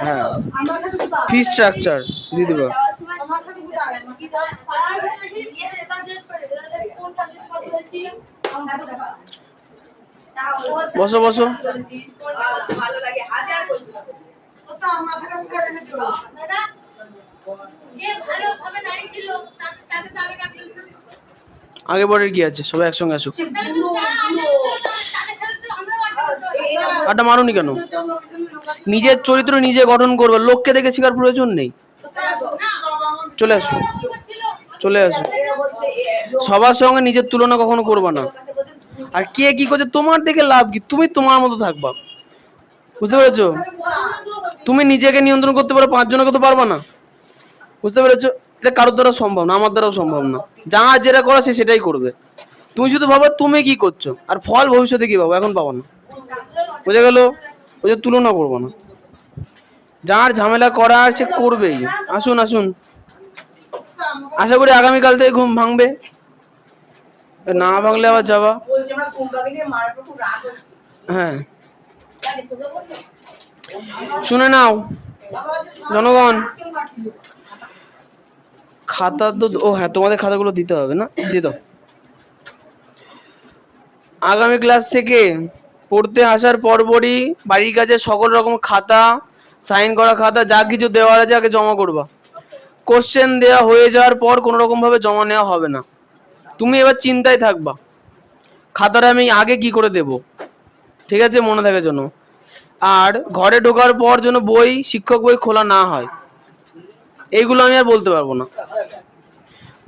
হ্যাঁ, fee structure দিয়ে দেবো। বসো বসো। আগে পরের কি আছে, সবাই একসঙ্গে আসুক। আটা মারুনি কেন? নিজের চরিত্র নিজে গঠন করবে, লোককে দেখে শেখার প্রয়োজন নেই। চলে আসো, চলে আসো। সবার সঙ্গে নিজের তুলনা কখনো করবা না। আর কে কি করছে তোমার দেখে লাভ কি? তুমি তোমার মতো থাকবা, বুঝতে পেরেছো? তুমি নিজেকে নিয়ন্ত্রণ করতে পারো, 5 জনকে তো পারবা না, বুঝতে পেরেছো? এটা কারোর দ্বারা সম্ভব না, আমার দ্বারাও সম্ভব না। যার যেটা করা সে সেটাই করবে। তুমি শুধু ভাবো তুমি কি করছো, আর ফল ভবিষ্যতে কি পাবো, এখন পাবো না। বুঝে গেল? ওই যে তুলনা করবো না। যার ঝামেলা করার সে করবেই। আসুন আসুন, আশা করি আগামীকাল থেকে ঘুম ভাঙবে। না ভাঙলে আবার যাবা। হ্যাঁ, শুনে নাও জনগণ, খাতা তো, ও হ্যাঁ, তোমাদের খাতাগুলো দিতে হবে না, দিয়ে দাও। আগামী ক্লাস থেকে পড়তে আসার পরপরই বাড়ির কাছে সকল রকম খাতা, সাইন করা খাতা যা কিছু দেওয়া আছে আগে জমা করবা। কোশ্চেন দেওয়া হয়ে যাওয়ার পর কোনো রকম ভাবে জমা নেওয়া হবে না। তুমি এবার চিন্তায় থাকবা খাতাটা আমি আগে কি করে দেব, ঠিক আছে? মনে থাকে যেন। আর ঘরে ঢোকার পর যেন বই, শিক্ষক বই খোলা না হয়, এইগুলো আমি আর বলতে পারবো না।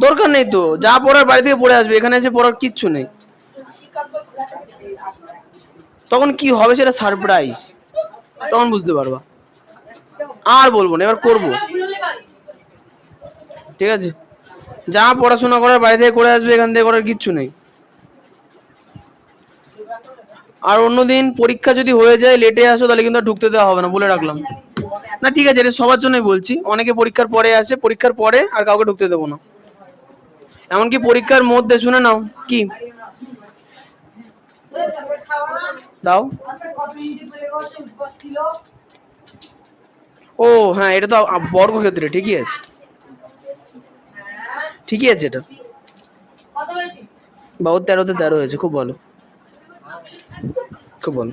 দরকার নেই তো, যা পড়ার বাড়ি থেকে পড়ে আসবে, এখানে এসে পড়ার কিচ্ছু নেই। তখন কি হবে সেটা সারপ্রাইজ, তখন বুঝতে পারবা। আর বলবো না, এবার করবো, ঠিক আছে? যা পড়াশোনা করার বাড়ি থেকে করে আসবে, এখান থেকে করার কিচ্ছু নেই। আর অন্যদিন পরীক্ষা যদি হয়ে যায় লেটে আসো, তাহলে কিন্তু ঢুকতে দেওয়া হবে না, বলে রাখলাম। না ঠিক আছে, এটা সবার জন্যই বলছি। অনেকে পরীক্ষার পরে আসে, পরীক্ষার পরে আর কাউকে ঢুকতে দেবো না। এমনকি পরীক্ষার মধ্যে, শুনে নাও কি দাও। ও হ্যাঁ, এটা তো বর্গক্ষেত্রে, ঠিকই আছে, ঠিকই আছে। এটা বাবু 13-তে 13 হয়েছে, খুব ভালো, খুব ভালো।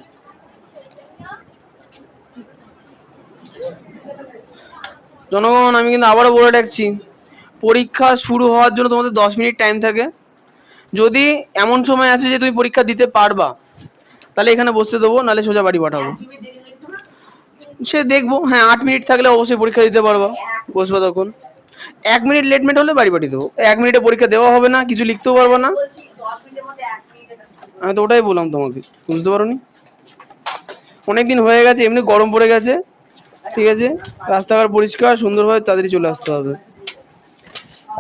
জনগণ, আমি কিন্তু আবারও বলে রাখছি, পরীক্ষা শুরু হওয়ার জন্য তোমাদের 10 মিনিট টাইম থাকে। যদি এমন সময় আছে যে তুমি পরীক্ষা দিতে পারবা, তাহলে এখানে বসতে দেবো, নাহলে সোজা বাড়ি পাঠাবো। সে দেখবো, হ্যাঁ 8 মিনিট থাকলে অবশ্যই পরীক্ষা দিতে পারবা, বসবা তখন। 1 মিনিট লেটমেন্ট হলে বাড়ি পাঠিয়ে দেবো। 1 মিনিটে পরীক্ষা দেওয়া হবে না, কিছু লিখতেও পারবা না। আমি তো ওটাই বললাম তোমাকে, বুঝতে পারোনি? অনেকদিন হয়ে গেছে, এমনি গরম পড়ে গেছে, ঠিক আছে? রাস্তাঘাট পরিষ্কার সুন্দরভাবে তাড়াতাড়ি চলে আসতে হবে।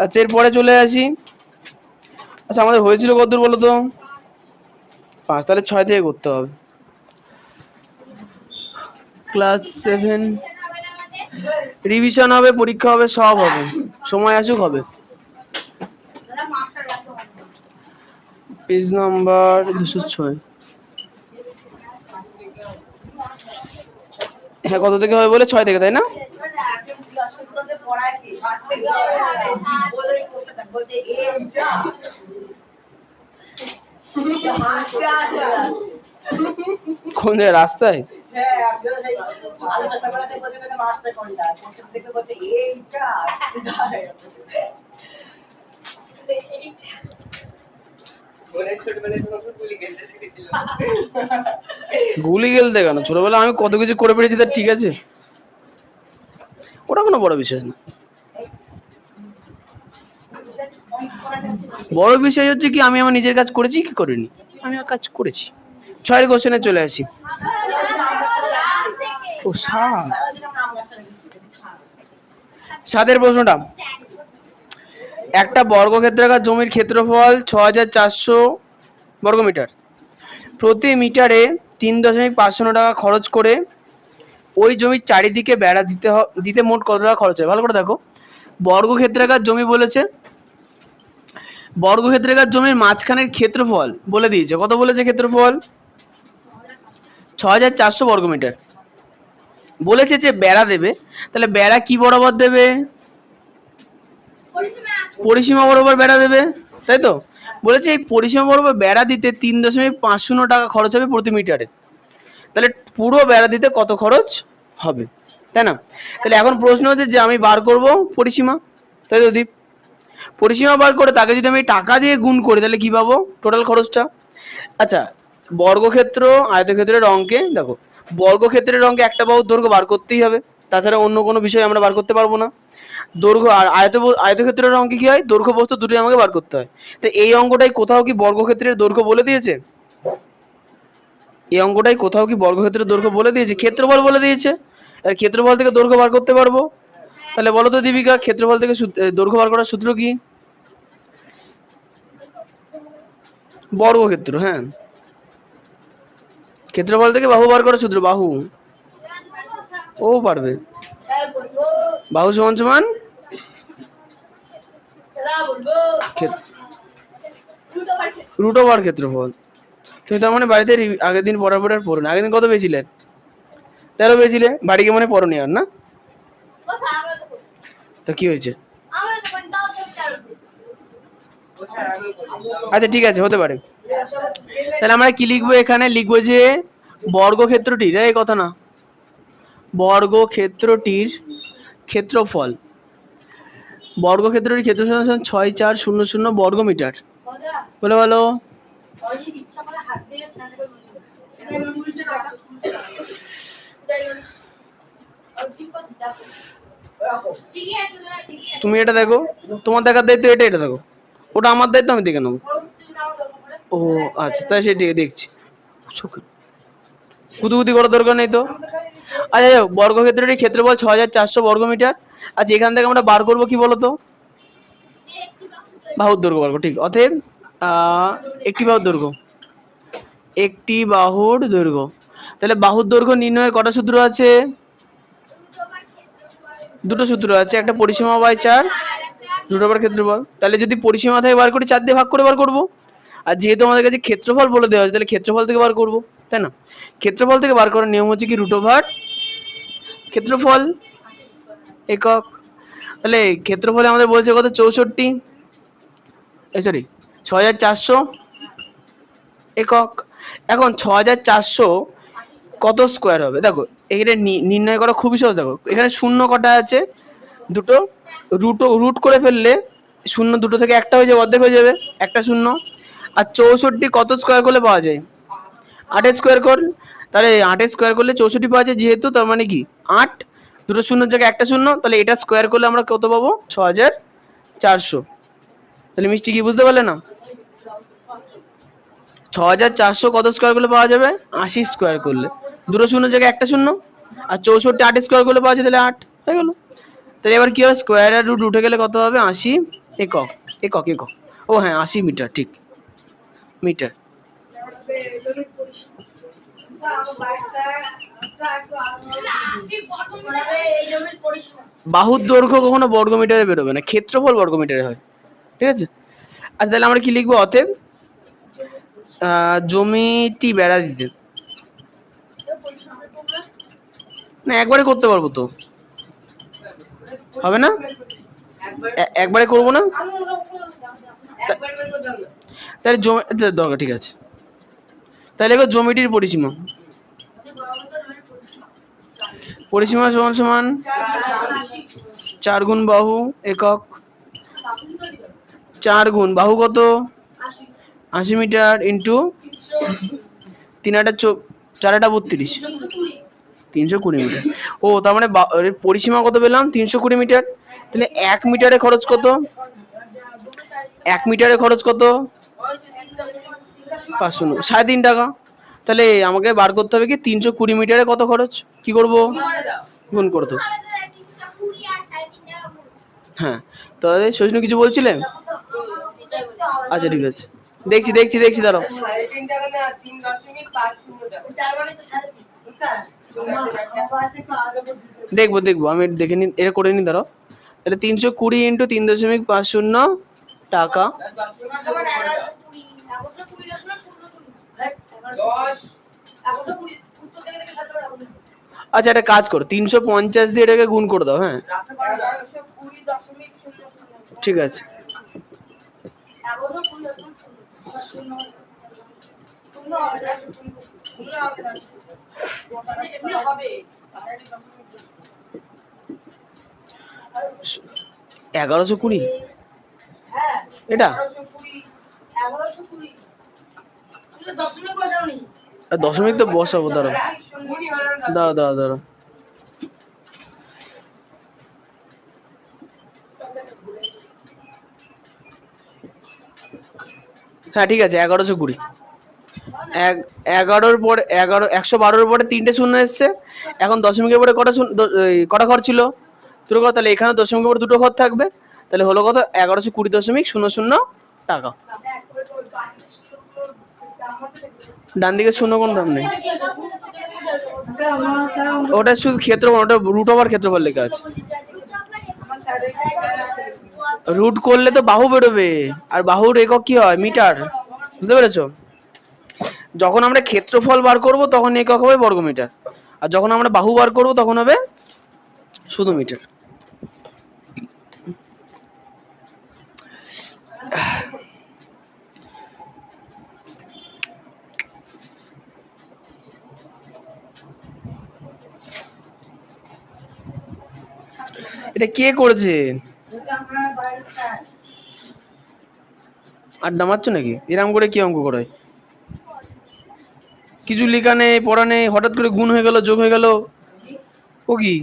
আচ্ছা, এরপরে চলে আসি। আচ্ছা, আমাদের হয়েছিল কতদূর বলো তো? 5, তাহলে 6 থেকে করতে হবে। ক্লাস 7 রিভিশন হবে, পরীক্ষা হবে, সব হবে, সময় আসুক হবে। Page number 206। হ্যাঁ, কত থেকে হবে বলে? 6 থেকে, তাই না? কোন জায়গায়, রাস্তায়? গুলি খেলতে কেন? ছোটবেলা আমি কত কিছু করে পেরেছি, তার ঠিক আছে, ওটা কোনো বড় বিষয় না। বড় বিষয় হচ্ছে কি, আমি আমার নিজের কাজ করেছি কি করিনি। আমি আমার কাজ করেছি। 6 এর কোশ্চেনে চলে আসি। ও 7 এর প্রশ্নটা, একটা বর্গক্ষেত্রাকার জমির ক্ষেত্রফল 6400 বর্গমিটার। প্রতি মিটারে 3.59 টাকা খরচ করে ওই জমির চারিদিকে বেড়া দিতে মোট কত টাকা খরচ হয়? ভালো করে দেখো, বর্গক্ষেত্রাকার জমি বলেছে, বর্গক্ষেত্রাকার জমির মাঝখানের ক্ষেত্রফল বলে দিয়েছে। কত বলেছে ক্ষেত্রফল? 6400 বর্গমিটার। বলেছে যে বেড়া দেবে, তাহলে বেড়া কি বরাবর দেবে? পরিসীমা বরাবর বেড়া দেবে, তাই তো? বলেছে এই পরিসীমা বরাবর বেড়া দিতে 3.50 টাকা খরচ হবে প্রতি মিটারে। তাহলে পুরো বেড়া দিতে কত খরচ হবে, তাই না? তাহলে এখন প্রশ্ন হচ্ছে যে আমি বার করব পরিসীমা, তাই তো দীপ? পরিসীমা বার করে তাকে যদি আমি টাকা দিয়ে গুণ করি তাহলে কি পাবো টোটাল খরচটা। আচ্ছা, বর্গক্ষেত্র আয়তক্ষেত্রের অঙ্কে দেখো, বর্গক্ষেত্রের অঙ্কে একটা বাহুর দৈর্ঘ্য বার করতেই হবে, তাছাড়া অন্য কোনো বিষয় আমরা বার করতে পারবো না। দৈর্ঘ্য আর আয়তক্ষেত্রের অঙ্কে কি হয়, দৈর্ঘ্য প্রস্থ দুটোই আমাকে বার করতে হয়। তো এই অঙ্কটাই কোথাও কি বর্গক্ষেত্রের দৈর্ঘ্য বলে দিয়েছে? এই অঙ্কটাই কোথাও কি বর্গক্ষেত্রের দৈর্ঘ্য বলে দিয়েছে? ক্ষেত্রফল বলে দিয়েছে। আর ক্ষেত্রফল থেকে দৈর্ঘ্য বার করতে পারবো। তাহলে বলো তো দীপিকা, ক্ষেত্রফল থেকে দৈর্ঘ্য বার করার সূত্র কি? বর্গক্ষেত্র, হ্যাঁ, ক্ষেত্রফল থেকে বাহু বার করার সূত্র, বাহু। ও পারবে, বাহু সমান সমান রুট ওভার ক্ষেত্রফল। তুমি তার মানে বাড়িতে আগের দিন পড়ার পরে আর পড়ো না। আগের দিন কত পেয়েছিলে? 13 পেয়েছিলে, বাড়ি গিয়ে মনে পড়োনি আর, না? তো কি হয়েছে? আচ্ছা ঠিক আছে, হতে পারে। তাহলে আমরা কি লিখবো এখানে? লিখবো যে বর্গক্ষেত্রটির, এই কথা না, বর্গক্ষেত্রটির ক্ষেত্রফল, বর্গক্ষেত্রটির ক্ষেত্রফল 6400 বর্গমিটার। বলে বলো। তুমি এটা দেখো, তোমার দেখার দায়িত্ব এটা, এটা দেখো, ওটা আমার দায়িত্ব, আমি দেখে নেবো। ও আচ্ছা, তাই সেটি দেখছি, কুতুকুতি করার দরকার নেই তো। আচ্ছা যাই হোক, বর্গক্ষেত্রটির ক্ষেত্রফল 6400 বর্গমিটার। আচ্ছা এখান থেকে আমরা বার করবো কি বলতো? বাহুর দৈর্ঘ্য বার করবো, ঠিক। অতএব একটি বাহুর দৈর্ঘ্য, একটি বাহুর দৈর্ঘ্য। তাহলে বাহুর দৈর্ঘ্য নির্ণয়ের কটা সূত্র আছে? দুটো সূত্র আছে, একটা পরিসীমা বাই 4, রুট ওভার ক্ষেত্রফল। তাহলে যদি পরিসীমা থেকে বার করি 4 দিয়ে ভাগ করে বার করবো, আর যেহেতু আমাদের কাছে ক্ষেত্রফল বলে দেওয়া আছে তাহলে ক্ষেত্রফল থেকে বার করবো, তাই না? ক্ষেত্রফল থেকে বার করার নিয়ম হচ্ছে কি, রুট ওভার ক্ষেত্রফল একক। তাহলে ক্ষেত্রফলে আমাদের বলছে কত? 64, সরি 6400 একক। এখন 6400 কত স্কোয়ার হবে? দেখো এখানে নির্ণয় করা খুবই সহজ। দেখো এখানে শূন্য কটা আছে? দুটো। রুট করে ফেললে শূন্য দুটো থেকে একটা হয়ে যাবে, অর্ধেক হয়ে যাবে, একটা শূন্য। আর 64 কত স্কোয়ার করলে পাওয়া যায়? 8 স্কোয়ার কর। তাহলে 8 স্কোয়ার করলে 64 পাওয়া যায়, যেহেতু তার মানে কি 8, দুটো শূন্যের জায়গায় একটা শূন্য, তাহলে এটা স্কোয়ার করলে আমরা কত পাবো? 6400। তাহলে মিষ্টি কি বুঝতে পারলে না? 6400 কত স্কোয়ার করলে পাওয়া যাবে? 80 স্কোয়ার করলে, দুটো শূন্যের জায়গায় একটা শূন্য, আর 64 8 স্কোয়ার করলে পাওয়া যায়, তাহলে 8 হয়ে গেল। তাহলে এবার কি হবে? স্কোয়ার আর রুট উঠে গেলে কত হবে? 80 একক। একক একক, ও হ্যাঁ 80 মিটার, ঠিক, মিটার। বাহুর দৈর্ঘ্য কখনো বর্গমিটারে বেরোবে না, ক্ষেত্রফল বর্গমিটারে হয়, ঠিক আছে? আচ্ছা তাহলে আমরা কি লিখবো? অতএব জমিটি বেড়া দিতে, না একবারে করতে পারবো তো, হবে না? একবারে করবো না, তাহলে জমি দরকার, ঠিক আছে। তাহলে এবার জমিটির পরিসীমা, পরিসীমা সমান সমান 4 গুণ বাহু একক। 4 গুণ বাহু কত? 80 মিটার ইন্টু 3 8 4 8 32, 320 মিটার। ও তার মানে পরিসীমা কত পেলাম? 320 মিটার। তাহলে 1 মিটারে খরচ কত? 1 মিটারে খরচ কত? 500, 3.5 টাকা। তাহলে আমাকে বার করতে হবে কি 320 মিটারে কত খরচ? কি করব? গুণ করে দেবো। হ্যাঁ, তাহলে সজনু কিছু বলছিলেন? আচ্ছা ঠিক আছে, দেখছি দেখছি দেখছি, দাঁড়াও। দেখবো দেখবো, আমি দেখে নি, এটা করে নি, দাঁড়াও। তাহলে 320 ইন্টু 3.50 টাকা, আচ্ছা একটা কাজ করো, 350 দিয়ে এটাকে গুণ করে দাও। হ্যাঁ ঠিক আছে। এগারোশো কুড়ি এটা দশমিক তো বসাবো, দাঁড়াও দাঁড়াও দাঁড়াও দাঁড়াও। হ্যাঁ ঠিক আছে, 1120। 11-র পরে 11, 112-র পরে 3টে শূন্য এসছে। এখন দশমিকের পরে কটা ঘর ছিল? দুটো ঘর। তাহলে এখানে দশমিকের পরে দুটো ঘর থাকবে। তাহলে হলো কত? 1120.00 টাকা। ডান দিকে শূন্য কোন দাম নেই, ওটা শুধু ক্ষেত্রফল, ওটা রুট ওভার ক্ষেত্রফল লেখা আছে। রুট করলে তো বাহু বেরোবে, আর বাহুর একক কি হয়? মিটার। বুঝতে পেরেছো? যখন আমরা ক্ষেত্রফল বার করব তখন একক হবে বর্গমিটার, আর যখন আমরা বাহু বার করব তখন হবে শুধু মিটার। এটা কে করেছে? আড্ডা মারছো নাকি? এরকম করে কি অঙ্ক করায়? কিছু লেখা নেই, পড়া নেই, হঠাৎ করে গুণ হয়ে গেল, যোগ হয়ে গেল। ও কি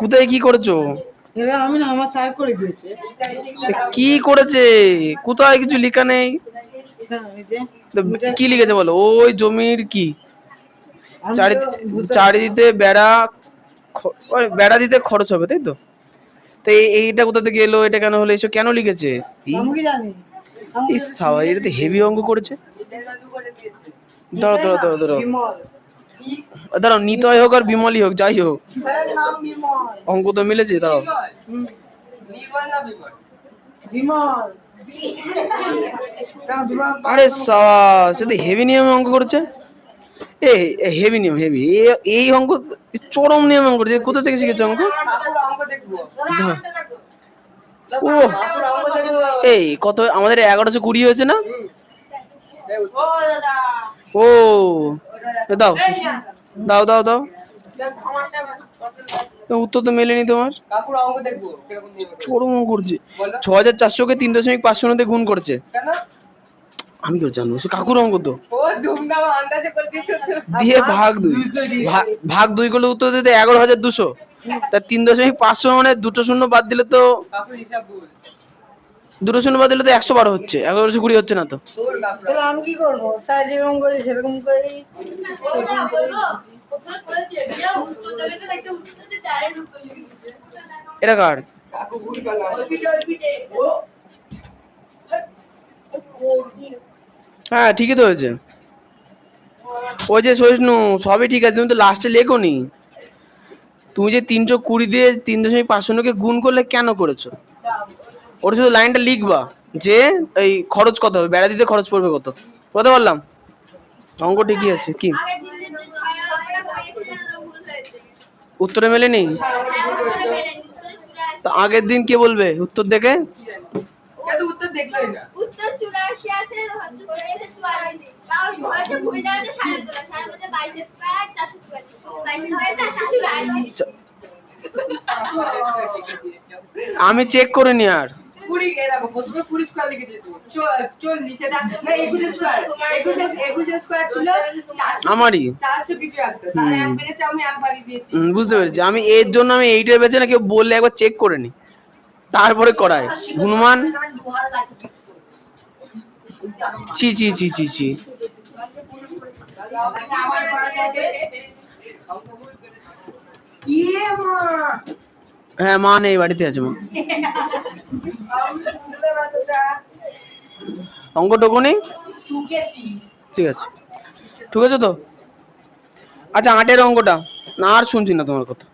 কোথায় কি করেছো? আমি না, আমার স্যার করে দিয়েছে। কি করেছে? কোথায় কিছু লেখা নেই। কি লিখেছে বলো? ওই জমির কি চারিদিকে বেড়া, বেড়া দিতে খরচ হবে, তাই তো? তো এইটা কোথা থেকে এলো? এটা কেন হলো? এসব কেন লিখেছে? এটা তো হেভি অঙ্ক করেছে। দাঁড়াও দাঁড়াও দাঁড়াও দাঁড়াও দাঁড়াও, নিতয় হোক আর বিমলই হোক, যাই হোক অঙ্ক তো মিলেছে। দাঁড়াও, আরে সে তো হেভি নিয়মে অঙ্ক করেছে। হেভি নিয়ম, হেভি। এই অঙ্ক চরম নিয়ম অঙ্ক করেছে। কোথা থেকে শিখেছে অঙ্ক? ও এই কত? আমাদের 1120 হয়েছে না? ও দাও দাও দাও দাও, উত্তর তো মেলেনি তোমার। চরম অঙ্ক করছে। 6400-কে 3.5 দিয়ে গুণ করেছে। আমি কি জানবো? সে কাকুর অঙ্ক তো। দিয়ে ভাগ 2 করলে উত্তর দিতে 11,200। তা 3.5 মানে দুটো শূন্য বাদ দিলে তো, দুটো শূন্য বাদ দিলে তো 112 হচ্ছে, 1120 হচ্ছে না তো। আমি কি করবো? তাই যেরকম করি সেরকম করি। এটা কার? হ্যাঁ ঠিকই তো হয়েছে। ওই যে সহিষ্ণু, সবই ঠিক আছে, তুমি তো লাস্টে লেখোনি। তুমি যে 320 দিয়ে 3.5 কে গুণ করলে কেন করেছো? ওটা শুধু লাইনটা লিখবা যে এই খরচ কত হবে, বেড়া দিতে খরচ পড়বে কত। বলতে পারলাম, অঙ্ক ঠিকই আছে। কি উত্তরে মেলেনি? তো আগের দিন কে বলবে উত্তর দেখে? উত্তর দেখলোই না। উত্তর 84 আছে, উত্তর এসে 44। তাও হয়তো ভুল দেওয়াতে সাড়ে তোলা। তার মধ্যে 22 স্কয়ার 444। 22 স্কয়ার 484। আমি চেক করে নি আর। 20 এ দেখো, প্রথমে 20 স্কয়ার লিখেছে তুমি। 40 এটা না, 21 স্কয়ার। 21 স্কয়ার ছিল 400। আমারই 400 কিছু একটা। তাহলে এক বেড়েছে, আমি একবারই দিয়েছি। বুঝতে পেরেছি। আমি এর জন্য আমি 8 এর বেচে না, কেউ বললে একবার চেক করে নি, তারপরে করায়। গুণমান ছি ছি ছি ছি ছি। হ্যাঁ মা নেই, বাড়িতে আছে মা। অঙ্ক টোকো নেই, ঠিক আছে ঠিক আছে তো। আচ্ছা 8-এর অঙ্কটা না, আর শুনছি না তোমার কথা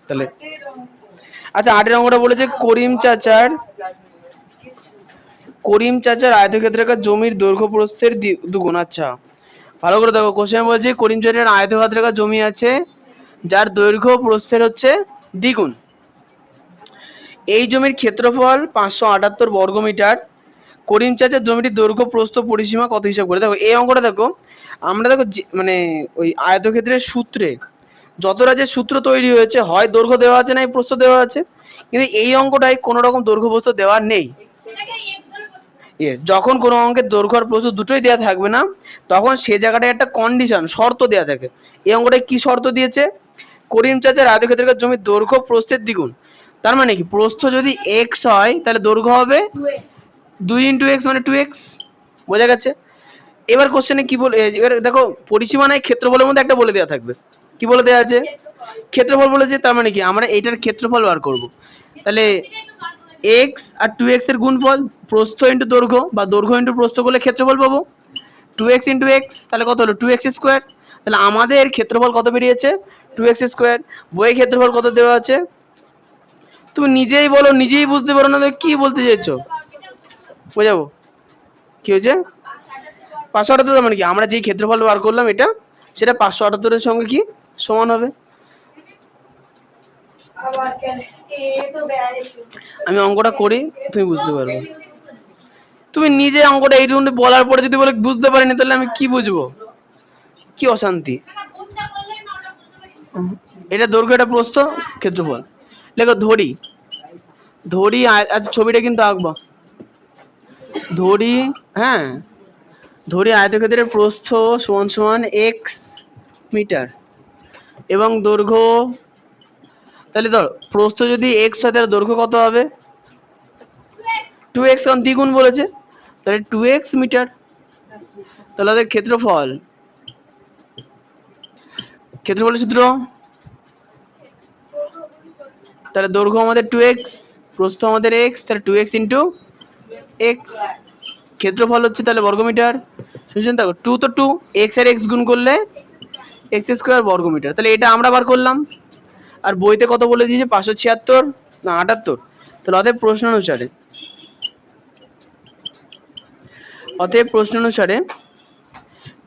তাহলে। আচ্ছা 8-এর অঙ্কটা বলেছে করিম চাচার করিম চাচার আয়তক্ষেত্রাকার জমির দৈর্ঘ্য প্রস্থের দুগুণ। আচ্ছা ভালো করে দেখো, কোশ্চেন বলছে করিম চাচার আয়তক্ষেত্রাকার জমি আছে যার দৈর্ঘ্য প্রস্থের হচ্ছে দ্বিগুণ। এই জমির ক্ষেত্রফল 578 বর্গমিটার। করিম চাচার জমিটির দৈর্ঘ্য প্রস্থ পরিসীমা কত হিসাব করে। দেখো এই অঙ্কটা দেখো, আমরা দেখো মানে ওই আয়তক্ষেত্রের সূত্রে যতটা যে সূত্র তৈরি হয়েছে, হয় দৈর্ঘ্য দেওয়া আছে না প্রস্থ দেওয়া আছে, কিন্তু এই অঙ্কটায় কোনো রকম দৈর্ঘ্য প্রস্থ দেওয়া নেই। ইয়েস, যখন কোনো অঙ্কের দৈর্ঘ্য আর প্রস্থ দুটোই দেওয়া থাকবে না, তখন সে জায়গাটায় একটা কন্ডিশন শর্ত দেওয়া থাকে। এই অঙ্কটায় কি শর্ত দিয়েছে, করিম চাচার আয়তক্ষেত্রাকার জমির দৈর্ঘ্য প্রস্থের দ্বিগুণ। তার মানে কি, প্রস্থ যদি এক্স হয় তাহলে দৈর্ঘ্য হবে 2 ইন্টু এক্স মানে 2x। বোঝা গেছে। এবার কোশ্চেনে কি বলে, এবার দেখো পরিসীমা নাই ক্ষেত্রফলের মধ্যে একটা বলে দেওয়া থাকবে। কি বলে দেওয়া আছে, ক্ষেত্রফল বলেছে। তার মানে কি, আমরা এটার ক্ষেত্রফল বার করব। তাহলে x আর 2x এর গুণফল, প্রস্থ ইন্টু দৈর্ঘ্য বা দৈর্ঘ্য ইন্টু প্রস্থ করলে ক্ষেত্রফল পাবো। 2x ইন্টু x তাহলে কত হলো 2x স্কোয়ার। তাহলে আমাদের ক্ষেত্রফল কত বেরিয়েছে 2x স্কোয়ার। বইয়ের ক্ষেত্রফল কত দেওয়া আছে, তুমি নিজেই বলো, নিজেই বুঝতে পারো না কি বলতে চাইছো। বোঝাবো কি হয়েছে 578, মানে কি আমরা যে ক্ষেত্রফল বার করলাম এটা, সেটা 578 এর সঙ্গে কি সমান হবে। আমি অঙ্কটা করি, তুমি বুঝতে পারবে। তুমি নিজে অঙ্কটা এইটুকু বলার পরে যদি বলে বুঝতে পারিনি, তাহলে আমি কি বুঝবো, কি অশান্তি। এটা দৈর্ঘ্য, এটা প্রস্থ, ক্ষেত্রফল। লেখো ধরি, ধরি আচ্ছা ছবিটা কিন্তু আঁকবা। ধরি, হ্যাঁ ধরি আয়তক্ষেত্রের প্রস্থ সমান সমান এক্স মিটার এবং দৈর্ঘ্য, তাহলে ধর প্রস্থ যদি এক্স হয় তাহলে দৈর্ঘ্য কত হবে 2x, কারণ দ্বিগুণ বলেছে, তাহলে 2x মিটার। তাহলে আমাদের ক্ষেত্রফল, ক্ষেত্রফলের সূত্র, তাহলে দৈর্ঘ্য আমাদের 2x, প্রস্থ আমাদের x, তাহলে 2x ইন্টু x, ক্ষেত্রফল হচ্ছে তাহলে বর্গমিটার। শুনছেন দেখো 2 তো 2, x আর x গুণ করলে x স্কোয়ার বর্গমিটার। তাহলে এটা আমরা বার করলাম। আর বইতে কত বলে দিয়েছে 576 না 78। তাহলে অতএব প্রশ্ন অনুসারে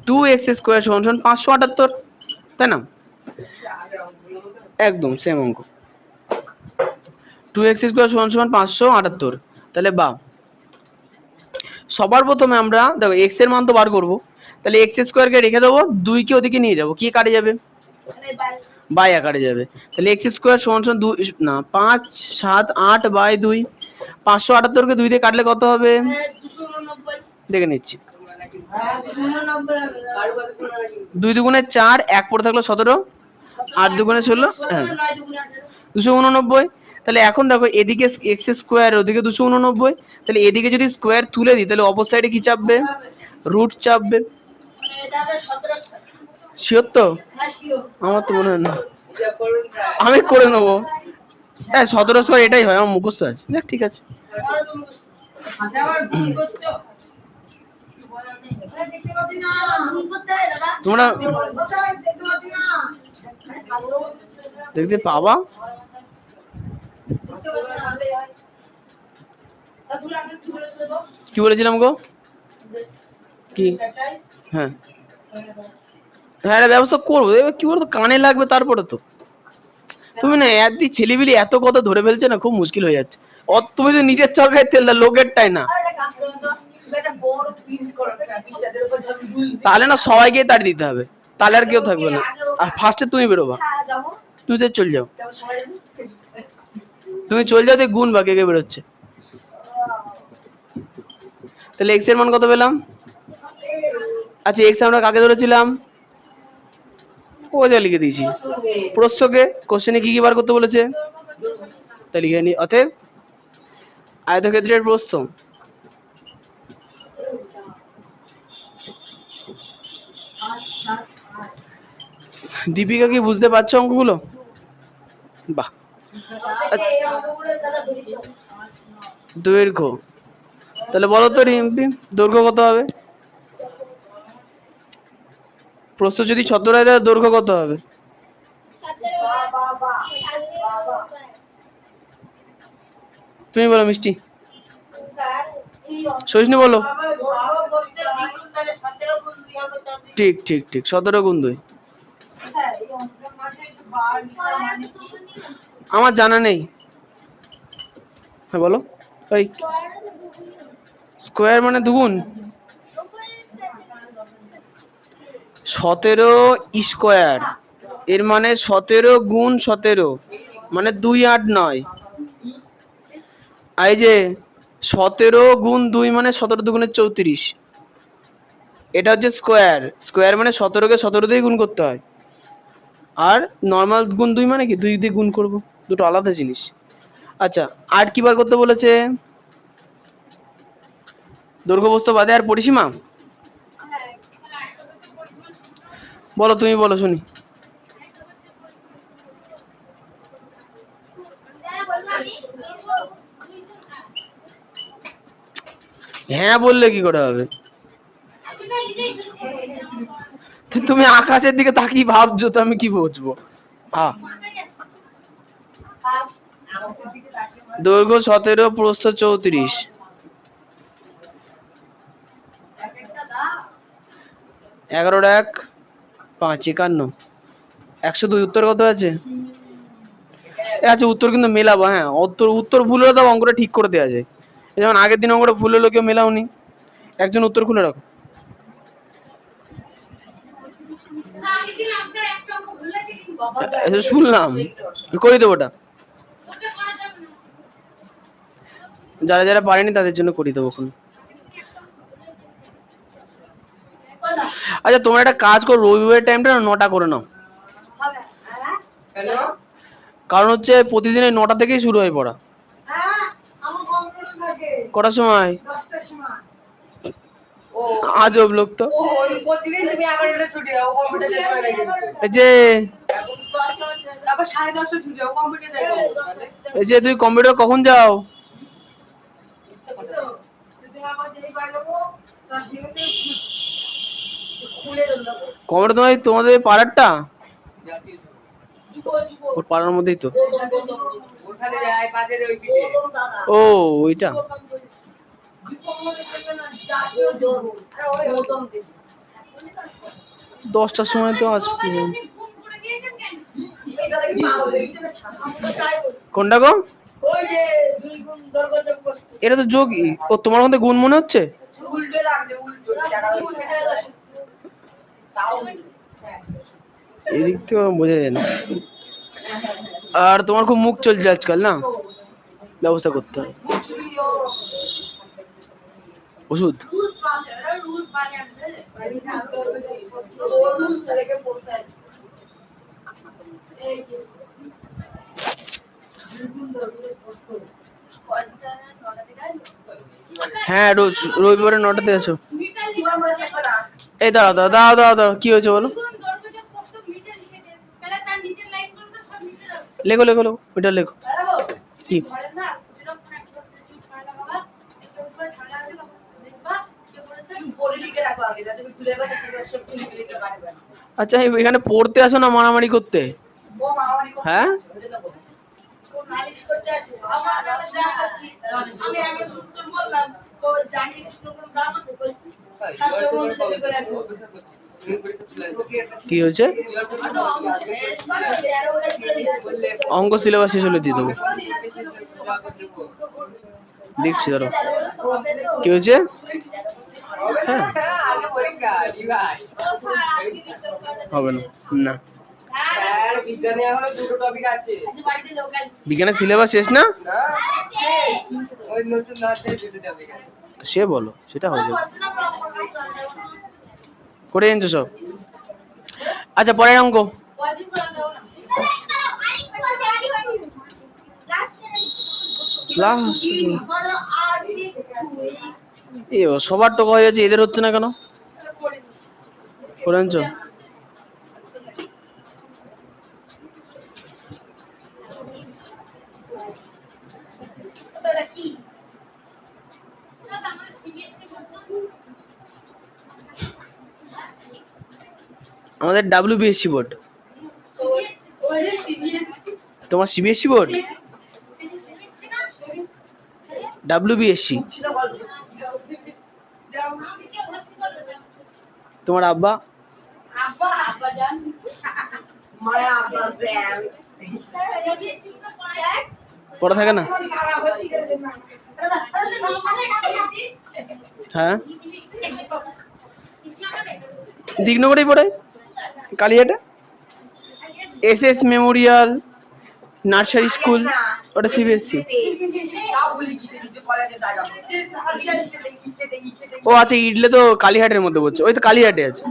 2x স্কোয়ার সমান সমান 578, তাই না, একদম সেম অঙ্ক। 2x স্কোয়ার সমান সমান 578। তাহলে বা সবার প্রথমে আমরা দেখো x এর মান তো বার করব। তাহলে x স্কোয়ার কে রেখে দেবো, 2 কে ওদিকে নিয়ে যাব, কি কাটে যাবে বাই আকারে যাবে। তাহলে x স্কোয়ার সমান সমান 2 না 5 7 8 বাই 2, 578 কে 2 দিয়ে কাটলে কত হবে দেখে নিচ্ছি। 2 দুগুণে 4, 1 পড়ে থাকলো 17, 8 দুগুণে 16, হ্যাঁ 289। তাহলে এখন দেখো এদিকে x স্কোয়ার, ওদিকে 289, তাহলে এদিকে যদি স্কোয়ার তুলে দিই তাহলে অপর সাইডে কি চাপবে রুট চাপবে। শিওর তো, আমার তো মনে হয় না, আমি করে নেবো। হ্যাঁ 17 স্কোয়ার এটাই হয়, আমার মুখস্থ আছে। দেখ ঠিক আছে, তোমরা দেখতে পাবা। কি বলেছিলাম গো, কি হ্যাঁ হ্যাঁ এটা ব্যবস্থা করবো। এবার কি বলতো কানে লাগবে, তারপরে তো তুমি না একদি ছেলেবিলি এত কথা ধরে ফেলছে না, খুব মুশকিল হয়ে যাচ্ছে। তুমি যদি নিজের চরকায় তেল দাও, লোকেরটাই না, তাহলে না সবাইকে তাড়ি দিতে হবে, তাহলে আর কেউ থাকবে না। আর ফার্স্টে তুমি বেরোবা, তুমি তো চল যাও, তুমি চল যাও, তুই গুণ বা কে কে বেরোচ্ছে। তাহলে এক্স এর মান কত পেলাম, আচ্ছা এক্স আমরা কাকে ধরেছিলাম, ও যা লিখে দিয়েছি প্রস্থকে। কোশ্চেনে কি কি বার করতে বলেছে, তাই লিখে নি। অতএব আয়তক্ষেত্রের প্রস্থ দীপিকা, কি বুঝতে পারছো অঙ্কগুলো, বাহ। দৈর্ঘ্য, তাহলে বলো তো রিম্পি দৈর্ঘ্য কত হবে, প্রস্থ যদি 17 হয় তাহলে দৈর্ঘ্য কত হবে, তুমি বলো মিষ্টি। সহিষ্ণু বলো। প্রস্থের দ্বিগুণ তাহলে 17 গুণ 2 হবে 34। ঠিক ঠিক ঠিক, 17 গুণ 2। হ্যাঁ, এই অঙ্কের মাঝে একটু বার লিখা মানে কি? আমার জানা নেই। হ্যাঁ বলো। এই স্কোয়ার মানে দুগুণ। 17 স্কোয়ার এর মানে 17 গুণ 17 মানে 2 8 9। এই যে 17 গুণ 2 মানে 17 দুগুণে 34। এটা হচ্ছে স্কোয়ার। স্কোয়ার মানে 17 কে 17 দিয়ে গুণ করতে হয়। আর নর্মাল গুণ 2 মানে কি 2 দিয়ে গুণ করব, দুটো আলাদা জিনিস। আচ্ছা, আর কি বার করতে বলেছে? দৈর্ঘ্য প্রস্থ বাদে আর পরিসীমা। বলো, তুমি বলো শুনি। হ্যাঁ বললে কি করে হবে? তুমি আকাশের দিকে তাকিয়ে ভাবছো তো আমি কি বুঝবো? দৈর্ঘ্য 17, প্রস্থ 34। 11 1 5 51 102। উত্তর কত আছে? আচ্ছা, উত্তর কিন্তু মেলাবো। হ্যাঁ, উত্তর ভুল হলে তো অঙ্কটা ঠিক করে দেওয়া যায়। যেমন আগের দিন অঙ্কটা ভুল হলো, কেউ মেলাওনি, একজন উত্তর খুলে রাখো। শুনলাম, করে দেবো ওটা। যারা যারা পারেনি তাদের জন্য করে দেবো এখন। আচ্ছা, তোমরা একটা কাজ করো, রবিবারের টাইমটা 9টা করে নাও। কারণ হচ্ছে প্রতিদিন 9টা থেকেই শুরু হয় পড়া। কটার সময়? আজব লোক তো। এই যে তুমি কম্পিউটার কখন যাও? কম্পিউটার তোমাদের পাড়ারটা? ওর পাড়ার মধ্যেই তো। ও ওইটা। 10টার সময় তো আসবে। কোনটা গো? এটা তো যোগী। ও তোমার মধ্যে গুণ মনে হচ্ছে? এদিক থেকে বোঝা যায় না। আর তোমার খুব মুখ চলছে আজকাল না, ব্যবস্থা করতে হয়। ওষুধ হ্যাঁ, রোজ রবিবারে 9টাতে আসো। এই দাঁড়াও দাঁড়াও দাঁড়াও দাঁড়াও দাঁড়াও, কি হয়েছে বলো? লেখো লেখো লেখো, ওইটা লেখো। কি? আচ্ছা, এখানে পড়তে আসো না মারামারি করতে? হ্যাঁ, কি হয়েছে? অঙ্ক সিলেবাস শেষ হলে দিয়ে দেবো। দেখছি ধরো কি হয়েছে। হ্যাঁ, হবে না। না, বিজ্ঞানের সিলেবাস শেষ না? সে বলো, সেটা হয়ে যাবে। করে এনেছো সব? আচ্ছা, পরের অঙ্ক। সবার টোকা হয়ে যাচ্ছে, এদের হচ্ছে না কেন? করে আনছো? আমাদের WBSC বোর্ড। তোমার CBSC বোর্ড? WBSC তোমার আব্বা? পড়া থাকে না? হ্যাঁ, দিগনগরেই পড়ে, কালীহাটে। SS মেমোরিয়াল নার্সারি স্কুল, ওটা CBSE। ও আচ্ছা, ইডলে তো কালীহাটের মধ্যে বলছো, ওই তো কালীহাটে আছে।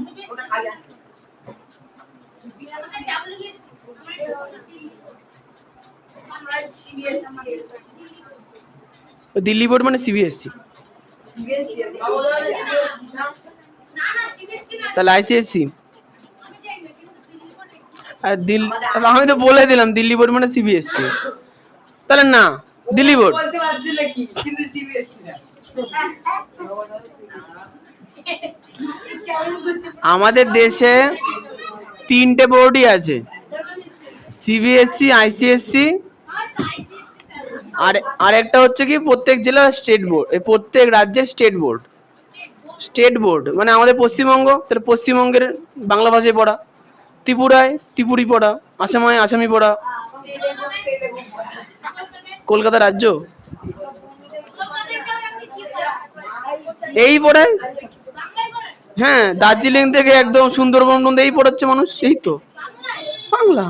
দিল্লি বোর্ড মানে CBSE, তাহলে ICSE। আর দিল্লি, আমি তো বলে দিলাম দিল্লি বোর্ড মানে CBSE, তাহলে না দিল্লি বোর্ড। আমাদের দেশে 3টে বোর্ডই আছে, CBSE, ICSE, আর আরেকটা হচ্ছে কি প্রত্যেক জেলার স্টেট বোর্ড, এই প্রত্যেক রাজ্যের স্টেট বোর্ড। স্টেট বোর্ড মানে আমাদের পশ্চিমবঙ্গ, তাহলে পশ্চিমবঙ্গের বাংলা ভাষায় পড়া, ত্রিপুরায় ত্রিপুরি পড়া, আসামায় আসামি পড়া, কলকাতা রাজ্য এই পড়ায়। হ্যাঁ, দার্জিলিং থেকে একদম সুন্দরবন পর্যন্ত এই পড়াচ্ছে মানুষ, এই তো বাংলা।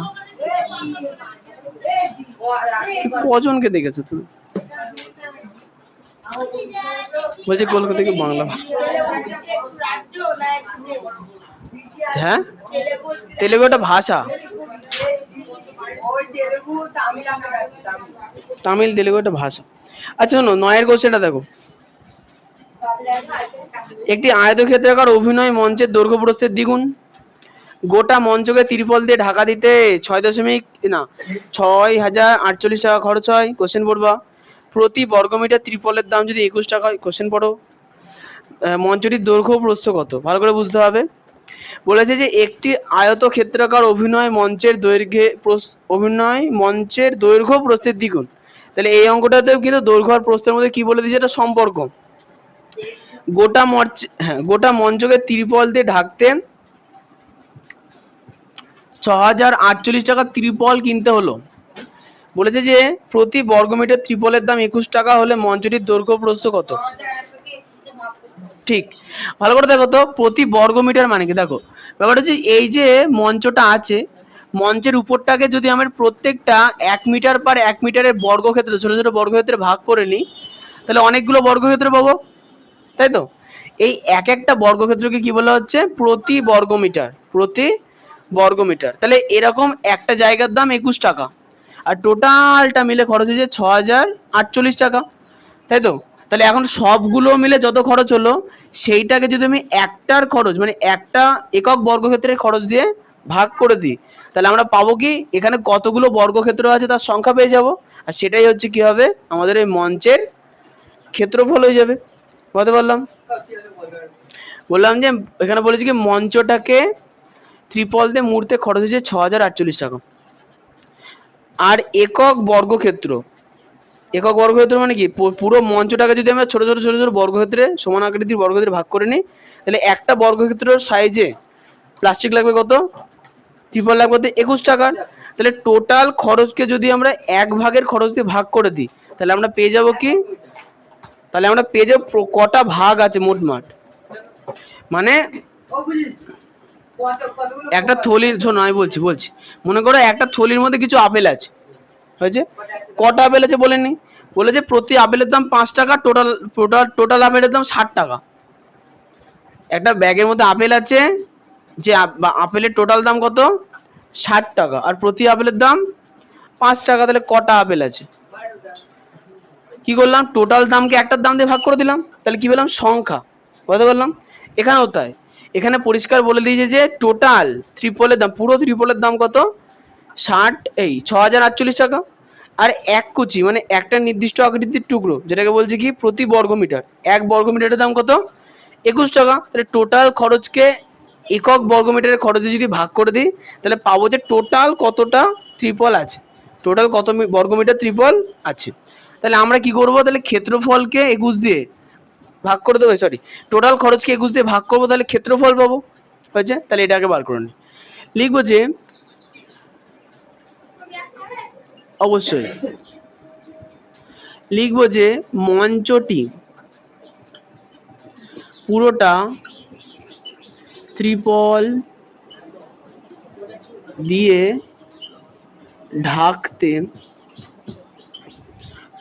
কজনকে দেখেছো তুমি? বলছি কলকাতা থেকে বাংলা। হ্যাঁ, তেলেগু একটা ভাষা, তামিল তেলেগু একটা ভাষা। আচ্ছা শোনো, 9 কোশ্চেনটা দেখো। একটি আয়তক্ষেত্রাকার অভিনয় মঞ্চের দৈর্ঘ্য প্রস্থের দ্বিগুণ। গোটা মঞ্চকে ত্রিপল দিয়ে ঢাকা দিতে 6,48 টাকা খরচ হয়। কোশ্চেন পড়বা, প্রতি বর্গমিটার ত্রিপলের দাম যদি 21 টাকা হয়। কোশ্চেন পড়ো, মঞ্চটির দৈর্ঘ্য প্রস্থ কত, ভালো করে বুঝতে হবে। বলেছে যে একটি আয়তক্ষেত্রাকার অভিনয় মঞ্চের দৈর্ঘ্য প্রস্থের দ্বিগুণ। তাহলে এই অঙ্কটাতেও কিন্তু দৈর্ঘ্য আর প্রস্থের মধ্যে কি বলে দিয়েছে, এটা সম্পর্ক। গোটা মঞ্চকে ত্রিপল দিয়ে ঢাকতে 6,048 টাকা ত্রিপল কিনতে হলো। বলেছে যে প্রতি বর্গমিটার ত্রিপলের দাম 21 টাকা হলে মঞ্চটির দৈর্ঘ্য প্রস্থ কত। ঠিক, ভালো করে দেখো তো, প্রতি বর্গমিটার মানে কি, দেখো ব্যাপারটা হচ্ছে এই যে মঞ্চটা আছে, মঞ্চের উপরটাকে যদি আমরা প্রত্যেকটা 1 মিটার পার 1 মিটারের বর্গক্ষেত্র, ছোট ছোট বর্গক্ষেত্রে ভাগ করে নিই, তাহলে অনেকগুলো বর্গক্ষেত্র পাবো, তাই তো। এই এক একটা বর্গক্ষেত্রকে কি বলা হচ্ছে, প্রতি বর্গমিটার। প্রতি বর্গমিটার, তাহলে এরকম একটা জায়গার দাম 21 টাকা, আর টোটালটা মিলে খরচ হয়েছে 6,048 টাকা, তাই তো। তাহলে এখন সবগুলো মিলে যত খরচ হলো, সেইটাকে যদি আমি একটার খরচ মানে একটা একক বর্গক্ষেত্রের খরচ দিয়ে ভাগ করে দিই, তাহলে আমরা পাবো কি এখানে কতগুলো বর্গক্ষেত্র আছে তার সংখ্যা পেয়ে যাব, আর সেটাই হচ্ছে কি হবে, আমাদের এই মঞ্চের ক্ষেত্রফল হয়ে যাবে। বলতে পারলাম? বললাম যে এখানে বলেছি কি মঞ্চটাকে ত্রিপল দিয়ে মুড়তে খরচ হয়েছে 6,048 টাকা। আর একক বর্গক্ষেত্র মানে কি, পুরো মঞ্চটাকে যদি আমরা ছোট ছোট ছোট ছোট বর্গক্ষেত্রে, সমান আকৃতির বর্গক্ষেত্রে ভাগ করে নিই, তাহলে একটা বর্গক্ষেত্রের সাইজে প্লাস্টিক লাগবে কত, ত্রিপল লাগবে 21 টাকার। তাহলে টোটাল খরচকে যদি আমরা 1 ভাগের খরচ দিয়ে ভাগ করে দিই, তাহলে আমরা পেয়ে যাব কি, তাহলে আমরা পেয়ে যাব কটা ভাগ আছে মোটমাট। মানে একটা থলির, শোনো আমি বলছি মনে করো একটা থলির মধ্যে কিছু আপেল আছে, হয়েছে, কটা আপেল আছে বলেনি, বলেছে প্রতি আপেলের দাম 5 টাকা, টোটাল আপেলের দাম 60 টাকা। একটা ব্যাগের মধ্যে আপেল আছে, যে আপেলের টোটাল দাম কত, 60 টাকা, আর প্রতি আপেলের দাম 5 টাকা, তাহলে কটা আপেল আছে। কি করলাম, টোটাল দামকে একটার দাম দিয়ে ভাগ করে দিলাম, তাহলে কি পেলাম, সংখ্যা। বুঝতে পারলাম? এখানেও তাই, এখানে পরিষ্কার বলে দিয়েছে যে টোটাল ত্রিপলের দাম, পুরো ত্রিপলের দাম কত, 6,048 টাকা। আর এক কুচি মানে একটা নির্দিষ্ট আকৃতির টুকরো, যেটাকে বলছে কি প্রতি বর্গমিটার, 1 বর্গমিটারের দাম কত, 21 টাকা। তাহলে টোটাল খরচকে একক বর্গমিটারের খরচে যদি ভাগ করে দিই, তাহলে পাবো যে টোটাল কতটা ত্রিপল আছে, টোটাল কত বর্গমিটার ত্রিপল আছে। তাহলে আমরা কি করব, তাহলে ক্ষেত্রফলকে 21 দিয়ে ভাগ করে দেবো, সরি, টোটাল খরচকে 21 দিয়ে ভাগ করবো, তাহলে ক্ষেত্রফল পাবো। হয়েছে? তাহলে এটাকে বার করে নি। লিখবো যে অবশ্যই লিখবো যে মঞ্চটি পুরোটা ত্রিপল দিয়ে ঢাকতে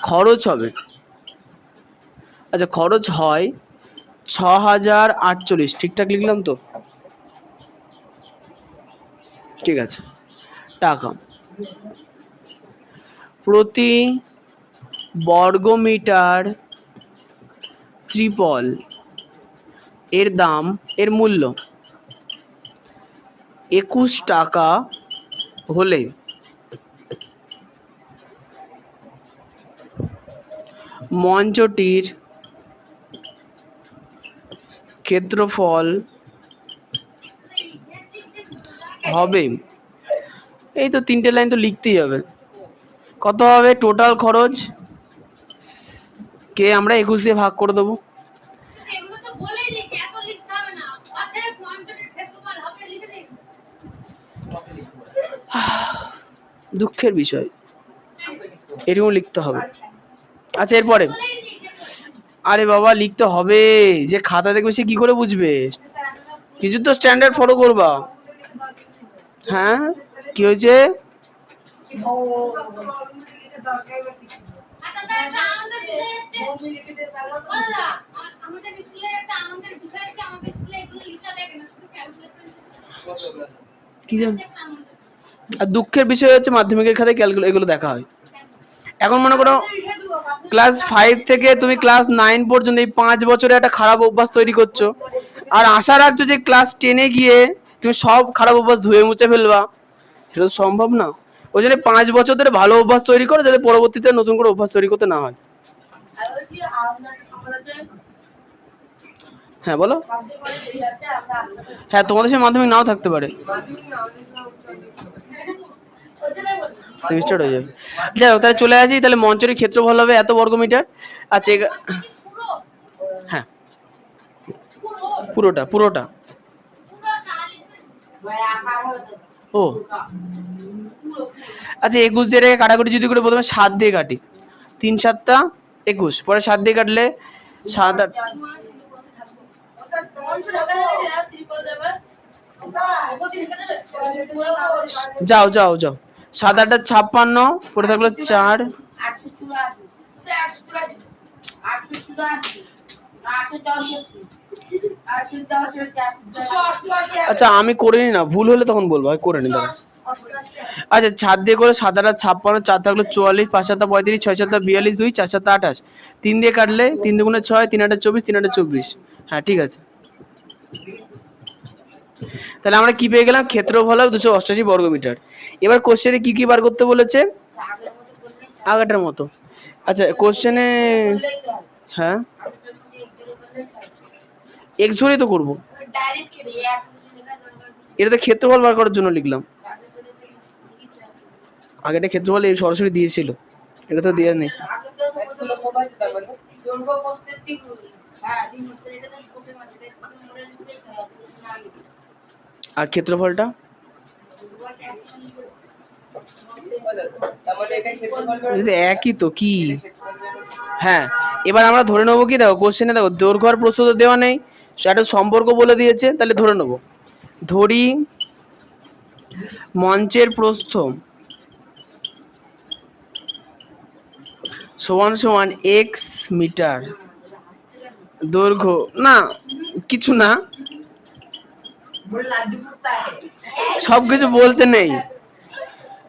খরচ হবে, আচ্ছা খরচ হয় 6048, ঠিকঠাক লিখলাম তো? ঠিক আছে। টাকা প্রতি বর্গমিটার ত্রিপল এর দাম, এর মূল্য 21 টাকা হলে মঞ্চটির ক্ষেত্রফল হবে, এই তো 3টে লাইন তো লিখতেই হবে। কত হবে টোটাল খরচ কে আমরা 21 দিয়ে ভাগ করে দেবো। দুঃখের বিষয়, এরকম লিখতে হবে। আচ্ছা এরপরে, আরে বাবা লিখতে হবে, যে খাতা দেখবে সে কি করে বুঝবে? কিছু তো স্ট্যান্ডার্ড ফলো করবা। হ্যাঁ কি হয়েছে? কি জানি। আর দুঃখের বিষয় হচ্ছে মাধ্যমিকের খাতায় ক্যালকুলেট এগুলো দেখা হয়। এখন মনে করো ক্লাস 5 থেকে তুমি ক্লাস 9 পর্যন্ত এই 5 বছরে একটা খারাপ অভ্যাস তৈরি করছো, আর আশা রাখছো যে ক্লাস 10-এ গিয়ে তুমি সব খারাপ অভ্যাস ধুয়ে মুছে ফেলবা, সেটা তো সম্ভব না। ওই জন্য 5 বছর ধরে ভালো অভ্যাস তৈরি করো, যাতে পরবর্তীতে নতুন করে অভ্যাস তৈরি করতে না হয়। হ্যাঁ বলো। হ্যাঁ তোমাদের সে মাধ্যমিক নাও থাকতে পারে, সেমিস্টার হয়ে যাবে। যাই হোক, তাহলে চলে আসি। তাহলে মঞ্চের ক্ষেত্রফল হবে এত বর্গমিটার। আচ্ছা হ্যাঁ পুরোটা পুরোটা ও আচ্ছা 21 দিয়ে কাটাকুটি যদি করে প্রথমে 7 দিয়ে কাটি, 3 7 21, পরে 7 দিয়ে কাটলে 7 8, যাও যাও যাও, 7 8 56, পরে থাকলো 4, আচ্ছা আমি করে নি না, ভুল হলে তখন বলবো, আমি করে নি দাঁড়া। আচ্ছা 7 দিয়ে করে 7 8 56, 4 থাকলো 44, 5 7 35, 6 7 42, 2 4 7 28, 3 দিয়ে কাটলে 3 দুগুণে 6, 3 8 24, 3 8 24। হ্যাঁ ঠিক আছে। তাহলে আমরা কি পেয়ে গেলাম? ক্ষেত্রফল 288 বর্গমিটার। এবার কোশ্চেনে কি কি বার করতে বলেছে? আগেরটার মতো। আচ্ছা কোশ্চেনে হ্যাঁ এক্স ধরেই তো করবো, এটা তো ক্ষেত্রফল বার করার জন্য লিখলাম। আগেটা ক্ষেত্রফল এই সরাসরি দিয়েছিল, এটা তো দেওয়া নেই। আর ক্ষেত্রফলটা একই তো কি? হ্যাঁ এবার আমরা ধরে নেবো কি, দেখো কোশ্চেনে দেখো দৈর্ঘ্য আর প্রস্থ তো দেওয়া নেই, একটা সম্পর্ক বলে দিয়েছে, তাহলে ধরে নেবো। ধরি মঞ্চের প্রস্থ সমান সমান x মিটার, দৈর্ঘ্য না কিছু না, সবকিছু বলতে নেই,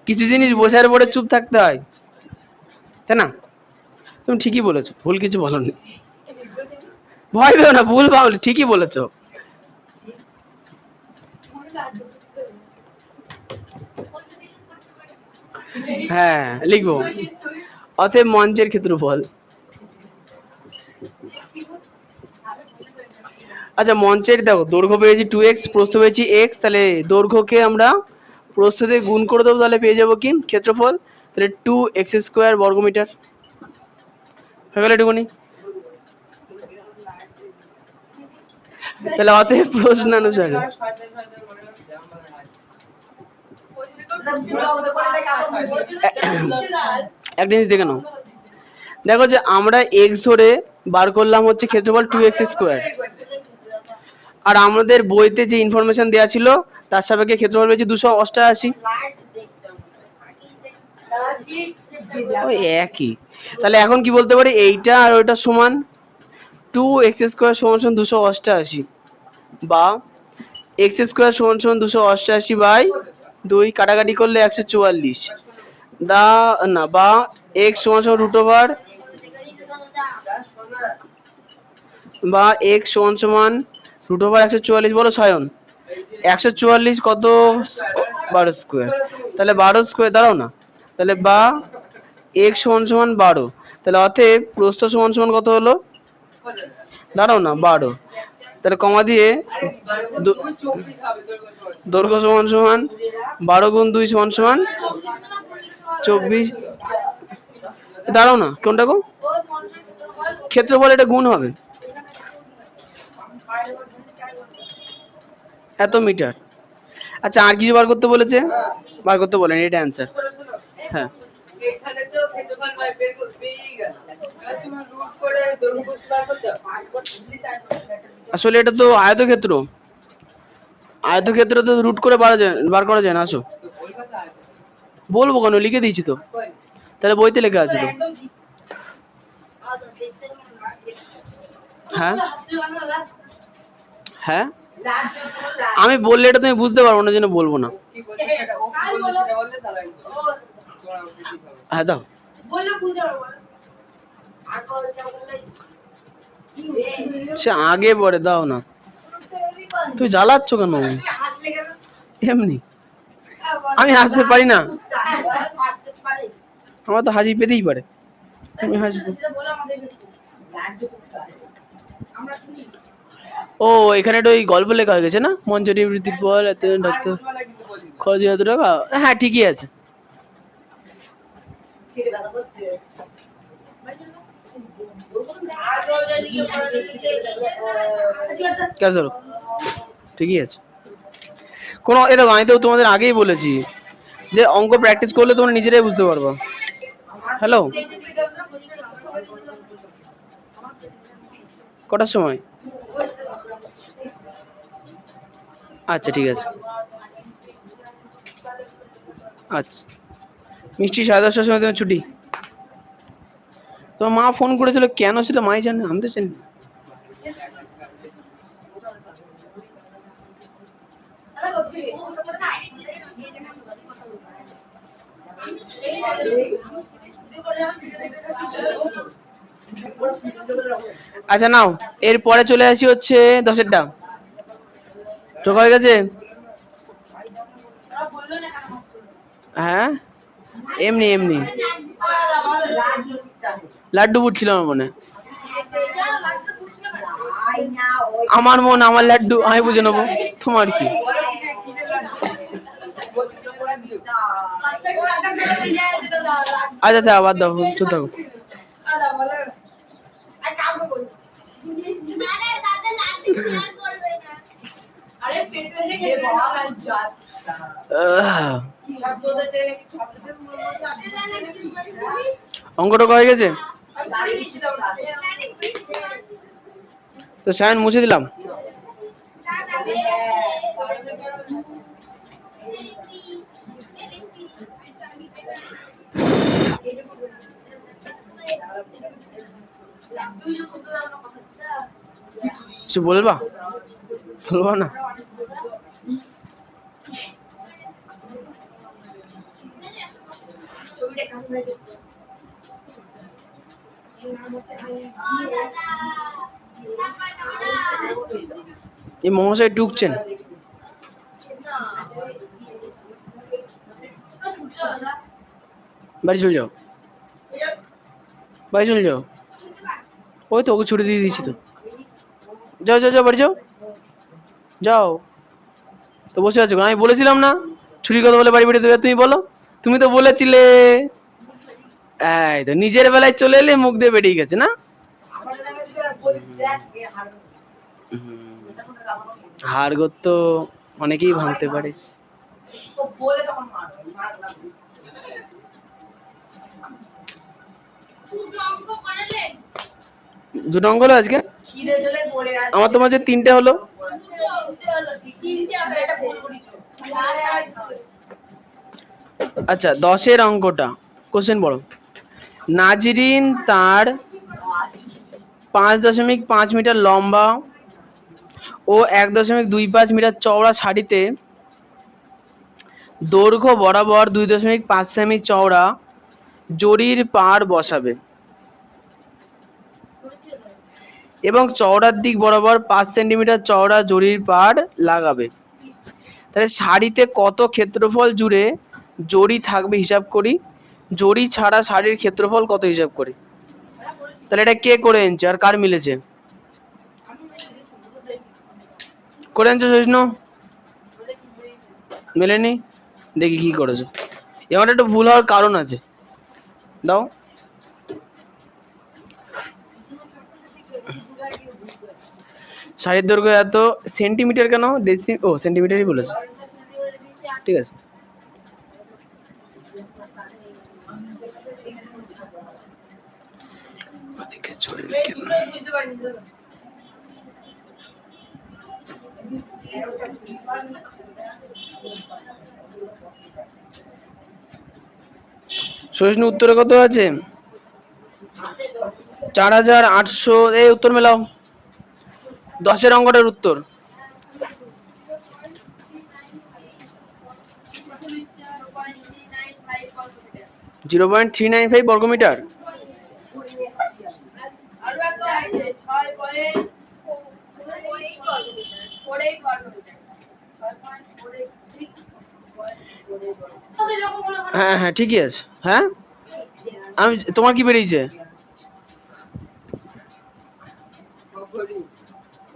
কিছু জিনিস বোঝার পরে চুপ থাকতে হয়, তাই না? তুমি ঠিকই বলেছো, ভুল কিছু বলোনি, ভয় পেও না, ভুল ভাবলে ঠিকই বলেছো। হ্যাঁ লিখবো, অতএব মঞ্চের ক্ষেত্রফল। আচ্ছা মঞ্চের দেখো দৈর্ঘ্য পেয়েছি 2x, প্রস্থ পেয়েছি x, তাহলে দৈর্ঘ্যকে আমরা প্রস্থ দিয়ে গুণ করে দেবো, তাহলে পেয়ে যাবো কি ক্ষেত্রফল, তাহলে 2x² বর্গমিটার। হয়ে গেল এটুকুনি। তাহলে অতএব প্রশ্নানুসারে একটা জিনিস দেখে নাও, দেখো যে আমরা এক্স ধরে বার করলাম হচ্ছে ক্ষেত্রফল 2x², আর আমাদের বইতে যে ইনফরমেশন দেওয়া ছিল তার সাপেক্ষে ক্ষেত্রফল হয়েছে 288। ওই একই। তাহলে এখন কি বলতে পারি, এইটা আর ওইটা সমান 2x² সমান 288, বা x² সমান 288 বাই 2, কাটাকাটি করলে 144, না বা x সমান √, বা x সমান √144, বলো ছয়ন 144 কত 12², তাহলে 12², দাঁড়াও না, তাহলে বা x সমান 12, তাহলে অতএব প্রস্থ সমান কত হলো, দাঁড়াও না 12, তাহলে কমা দিয়ে দৈর্ঘ্য সমান 12 গুণ 2 সমান 24, দাঁড়াও না কোনটা গো, ক্ষেত্রফল এটা গুণ হবে এত মিটার। আচ্ছা আর কিছু বার করতে বলেছে, বার করতে বলেন, এটা অ্যান্সার। হ্যাঁ এখানে তো ক্ষেত্রফল বের করতেই গেল, এবার তুমি রুট করে দৈর্ঘ্য বার করতে আসলে এটা তো আয়তক্ষেত্র, আয়তক্ষেত্র তো রুট করে বার করা যায় না। আসো বলবো কেন, লিখে দিয়েছি তো, তাহলে বইতে লেখা আছে তো। হ্যাঁ হ্যাঁ আমি বললে এটা তুমি বুঝতে পারবো না, জন্য বলবো না। হ্যাঁ দাও, সে আগে পরে দাও না, তুই জ্বালাচ্ছ কেন এমনি, আমি হাসতে পারি না, আমার তো হাসি পেতেই পারে, আমি হাসবো। ও এখানে একটা ওই গল্প লেখা হয়ে গেছে না, মঞ্জুরি বৃদ্ধির পর এত ডাক্তার খরচ এত টাকা, হ্যাঁ ঠিকই আছে। ঠিকই আছে কোনো, এ দেখো আমি তো তোমাদের আগেই বলেছি যে অঙ্ক প্র্যাকটিস করলে তোমরা নিজেরাই বুঝতে পারবে। হ্যালো, কটার সময়? আচ্ছা ঠিক আছে, আচ্ছা মিষ্টি 10:30টার সময় তোমার ছুটি। তোমার মা ফোন করেছিল কেন সেটা মাই জানে, আমি তো জানি। আচ্ছা নাও, এরপরে চলে আসি হচ্ছে 10এরটা, তো হয়ে গেছে। হ্যাঁ এমনি এমনি লাড্ডু ফুটছিল আমার মনে, আমার মন আমার লাড্ডু, আমি বুঝে নেবো, তোমার কি। আচ্ছা আচ্ছা বাদ দাও, চুপ থাকো। অঙ্কটা হয়ে গেছে তো সায়ন মুছে দিলাম। কিছু বলবা, বলবা না? এই মহাশয় ঢুকছেন, বাড়ি চলে যাও, বাড়ি চলে যাও, ওই তো ওকে ছুটি দিয়ে দিয়েছি তো, যাও যাও যাও বাড়ি যাও, যাও। তো বসে আছো, আমি বলেছিলাম না ছুটির কথা বলে বাড়ি বেরিয়ে দেবে, তুমি বলো, তুমি তো বলেছিলে। এই তো নিজের বেলায় চলে এলে মুখ দিয়ে বেরিয়ে গেছে না। হাড়গোড় তো অনেকেই ভাঙতে পারে। দুটো অঙ্ক হলো আজকে? আমার তোমার যে তিনটে হলো। আচ্ছা 10-এর অঙ্কটা কোশ্চেন বলো। নাজরিন তার 5.5 মিটার লম্বা ও 1.25 মিটার চওড়া শাড়িতে দৈর্ঘ্য বরাবর 2.5 সেমি চওড়া জরির পাড় বসাবে এবং চওড়ার দিক বরাবর 5 সেন্টিমিটার চওড়া জরির পাড় লাগাবে। তাহলে শাড়িতে কত ক্ষেত্রফল জুড়ে জরি থাকবে হিসাব করি। জরি ছাড়া শাড়ির ক্ষেত্রফল কত হিসাব করি। তাহলে এটা কে করে এনেছে আর কার মিলেছে? করে আনছো সহিষ্ণু? মেলেনি? দেখি কি করেছো। এবার একটু ভুল হওয়ার কারণ আছে, দাও। শাড়ির দৈর্ঘ্য এত সেন্টিমিটার কেন? ও সেন্টিমিটারই বলেছে, ঠিক আছে। সহিষ্ণু উত্তরে কত আছে? 4800। এই উত্তর মেলাও। 10-এর অঙ্কটার উত্তর। (0.395 বর্গমিটার। হ্যাঁ হ্যাঁ ঠিকই আছে। হ্যাঁ আমি তোমার কি বেরিয়েছে?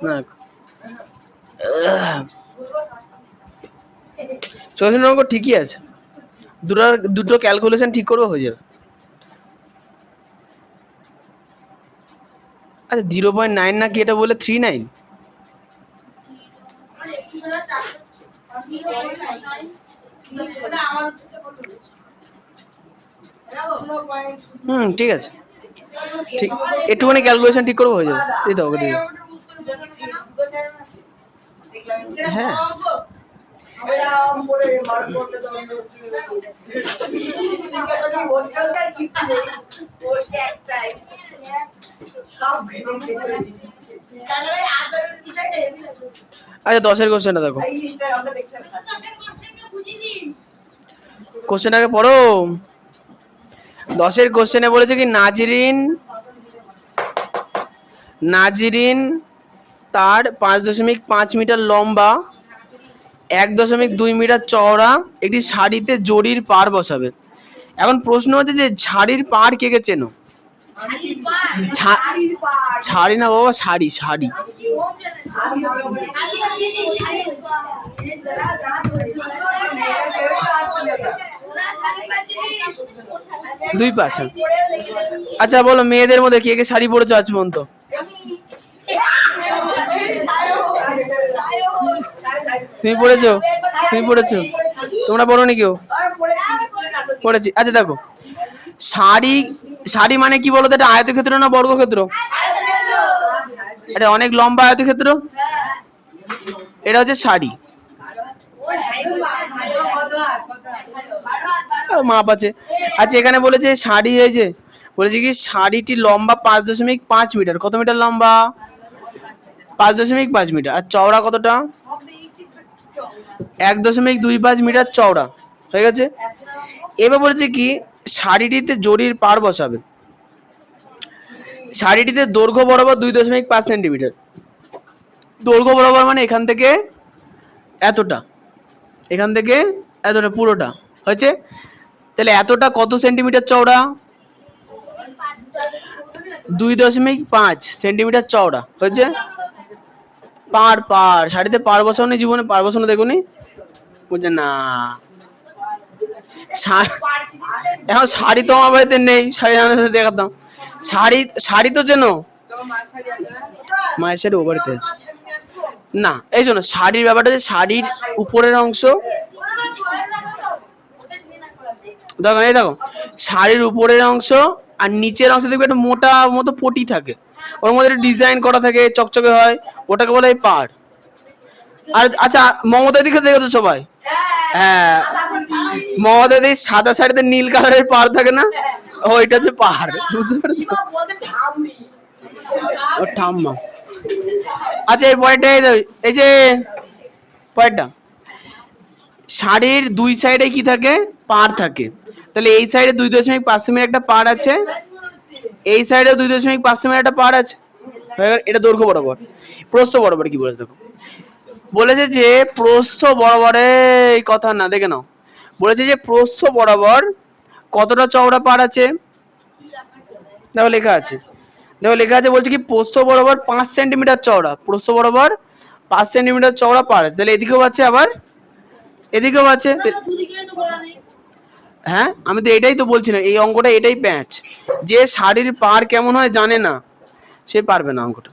না সহিষ্ণু অঙ্ক ঠিকই আছে। দুটো ক্যালকুলেশন ঠিক করবো হয়ে যাবে। আচ্ছা 0.9 নাকি এটা বলে 39? ঠিক আছে, ঠিক একটুখানি ক্যালকুলেশন ঠিক করবো হয়ে যাবে। এই দাও দিয়ে। হ্যাঁ আচ্ছা 10-এর কোশ্চেনটা দেখো। কোশ্চেন আগে পড়ো। 10-এর কোশ্চেনে বলেছে কি নাজরিন তার 5.5 মিটার লম্বা 1.2 মিটার চওড়া একটি শাড়িতে জরির পাড় বসাবে। এখন প্রশ্ন হচ্ছে যে শাড়ির পাড় কে কে চেনো? শাড়ি না বাবা, শাড়ি শাড়ি। দুই পা। আচ্ছা বলো মেয়েদের মধ্যে কে কে শাড়ি পরেছো আজ পর্যন্ত? তুমি পড়েছো? তুমি পড়েছো? তোমরা পড়োনি কেউ? পড়েছি। আচ্ছা দেখো শাড়ি মানে কি বলতো? এটা আয়তক্ষেত্র না বর্গক্ষেত্র? এটা অনেক লম্বা আয়তক্ষেত্র। এটা হচ্ছে শাড়ি। মাপ আছে। আচ্ছা এখানে বলেছে শাড়ি হয়েছে, বলেছে কি শাড়িটি লম্বা 5.5 মিটার। কত মিটার লম্বা? 5.5 মিটার। আর চওড়া কতটা? 1.25 মিটার চওড়া। হয়ে গেছে। এবার বলেছে কি শাড়িটিতে জরির পাড় বসাবে। শাড়িটিতে দৈর্ঘ্য বরাবর 2.5 সেন্টিমিটার। দৈর্ঘ্য বরাবর মানে এখান থেকে এতটা, এখান থেকে এতটা পুরোটা হয়েছে। তাহলে এতটা কত সেন্টিমিটার চওড়া? 2.5 সেন্টিমিটার চওড়া হয়েছে। পাড় শাড়িতে পাড় বসানো জীবনে পাড় বসানো দেখুনি? বুঝছে না। এখন শাড়ি তো আমার বাড়িতে নেই, শাড়ি দেখাতাম। শাড়ি তো চেনো? মায়ের শাড়ি ও বাড়িতে আছে। না, এই জন্য শাড়ির ব্যাপারটা যে শাড়ির উপরের অংশ, দেখো এই দেখো, শাড়ির উপরের অংশ আর নিচের অংশ দেখবে একটা মোটা মতো পটি থাকে, ওর মধ্যে ডিজাইন করা থাকে, চকচকে হয়, ওটাকে বলে পাড়। আর আচ্ছা, মমতা দিকে দেখো তো সবাই, হ্যাঁ, মমতা দি সাদা শাড়িতে নীল কালারের পাড় থাকে না, ওইটা হচ্ছে পাহাড়, বুঝতে পেরেছো? ও ঠাম্মা। আচ্ছা এই পয়েন্টটা, এই যে পয়েন্টটা, শাড়ির দুই সাইডে কি থাকে, পাড় থাকে, তাহলে এই সাইডে 2.5 সেমি একটা পাড় আছে, এই সাইডে 2.5 সেমি একটা পাড় আছে, এটা দৈর্ঘ্য বরাবর। প্রস্থ বরাবর কি বলেছে দেখো, বলেছে যে প্রস্থ বরাবর, এই কথা না, দেখে নাও, বলেছে যে প্রস্থ বরাবর কতটা চওড়া পাড় আছে, দেখো লেখা আছে, দেখো লেখা আছে, বলছে কি প্রস্থ বরাবর 5 সেন্টিমিটার চওড়া, প্রস্থ বরাবর 5 সেন্টিমিটার চওড়া পাড় আছে, তাহলে এদিকেও আছে আবার এদিকেও আছে। হ্যাঁ, আমি তো এটাই তো বলছি না, এই অঙ্কটা এটাই প্যাঁচ, যে শাড়ির পাড় কেমন হয় জানে না, সে পারবে না অঙ্কটা।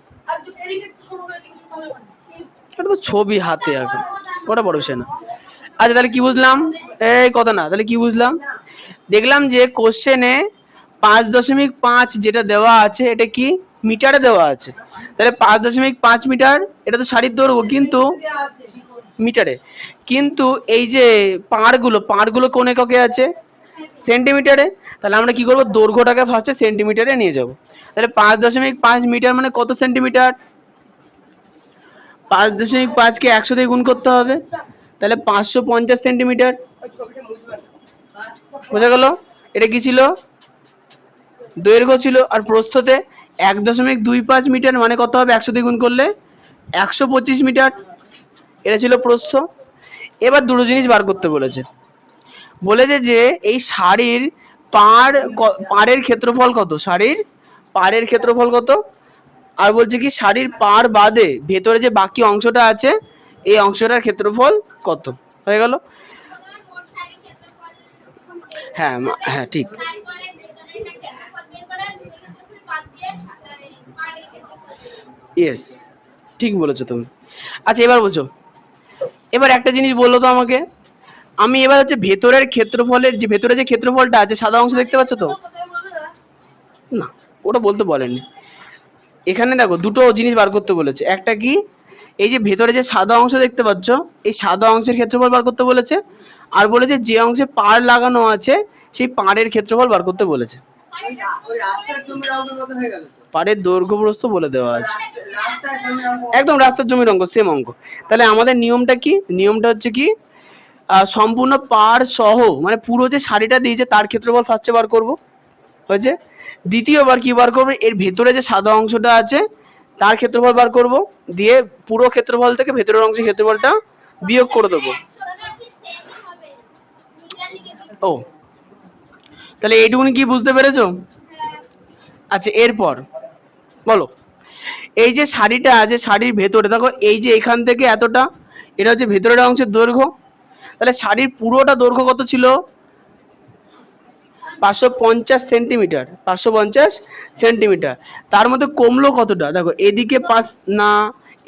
এটা তো ছবি হাতে আঁকা, ওটা বড় বিষয় না। আচ্ছা তাহলে কি বুঝলাম, এই কথা না, তাহলে কি বুঝলাম, দেখলাম যে কোশ্চেনে 5.5 যেটা দেওয়া আছে, এটা কি মিটারে দেওয়া আছে, তাহলে 5.5 মিটার, এটা তো শাড়ির দৈর্ঘ্য, কিন্তু মিটারে, কিন্তু এই যে পাড়গুলো কোন এককে আছে, সেন্টিমিটারে, তাহলে আমরা কি করব, দৈর্ঘ্যটাকে ফার্স্টে সেন্টিমিটারে নিয়ে যাব, তাহলে 5.5 মিটার মানে কত সেন্টিমিটার, 5.5 কে 100 দিয়ে গুণ করতে হবে, তাহলে 550 সেন্টিমিটার, বোঝা গেল? এটা কি ছিল, দৈর্ঘ্য ছিল, আর প্রস্থতে 1.25 মিটার মানে কত হবে, 100 দিয়ে গুণ করলে 125 মিটার, এটা ছিল প্রস্থ। এবার দুটো জিনিস বার করতে বলেছে, বলেছে যে এই শাড়ির পাড়ের ক্ষেত্রফল কত, শাড়ির পাড়ের ক্ষেত্রফল কত, আর বলছে কি শাড়ির পাড় বাদে ভেতরে যে বাকি অংশটা আছে, এই অংশটার ক্ষেত্রফল কত, হয়ে গেল? হ্যাঁ হ্যাঁ ঠিক, ইয়েস, ঠিক বলেছো তুমি। আচ্ছা এবার বলছো, এবার একটা জিনিস বললো তো আমাকে, আমি এবার হচ্ছে ভেতরের ক্ষেত্রফলের, যে ভেতরে যে ক্ষেত্রফলটা আছে, সাদা অংশ দেখতে পাচ্ছ তো, না ওটা বলতে বলেনি, এখানে দেখো দুটো জিনিস বার করতে বলেছে, একটা কি, এই যে ভেতরে যে সাদা অংশ দেখতে পাচ্ছ, এই সাদা অংশের ক্ষেত্রফল বার করতে বলেছে, আর বলেছে যে অংশে পাড় লাগানো আছে সেই পাড়ের ক্ষেত্রফল বার করতে বলেছে। পাড়ের দৈর্ঘ্য প্রস্থ বলে দেওয়া আছে, একদম রাস্তার জমির অঙ্ক, সেম অঙ্ক। তাহলে আমাদের নিয়মটা কি, নিয়মটা হচ্ছে কি, সম্পূর্ণ পাড় সহ মানে পুরো যে শাড়িটা দিয়েছে তার ক্ষেত্রফল ফার্স্টে বার করব, হয়েছে। দ্বিতীয়বার কি বার করবে, এর ভেতরে যে সাদা অংশটা আছে তার ক্ষেত্রফল বার করব, দিয়ে পুরো ক্ষেত্রফল থেকে ভেতরের অংশের ক্ষেত্রফলটা বিয়োগ করে দেবো। ও তাহলে এইটুকুনি কি বুঝতে পেরেছো? আচ্ছা এরপর বলো, এই যে শাড়িটা আছে, শাড়ির ভেতরে দেখো, এই যে এখান থেকে এতটা, এটা হচ্ছে ভেতরের অংশের দৈর্ঘ্য, তাহলে শাড়ির পুরোটা দৈর্ঘ্য কত ছিল, 550 সেন্টিমিটার, 550 সেন্টিমিটার, তার মধ্যে কমলো কতটা, দেখো এদিকে 5 না,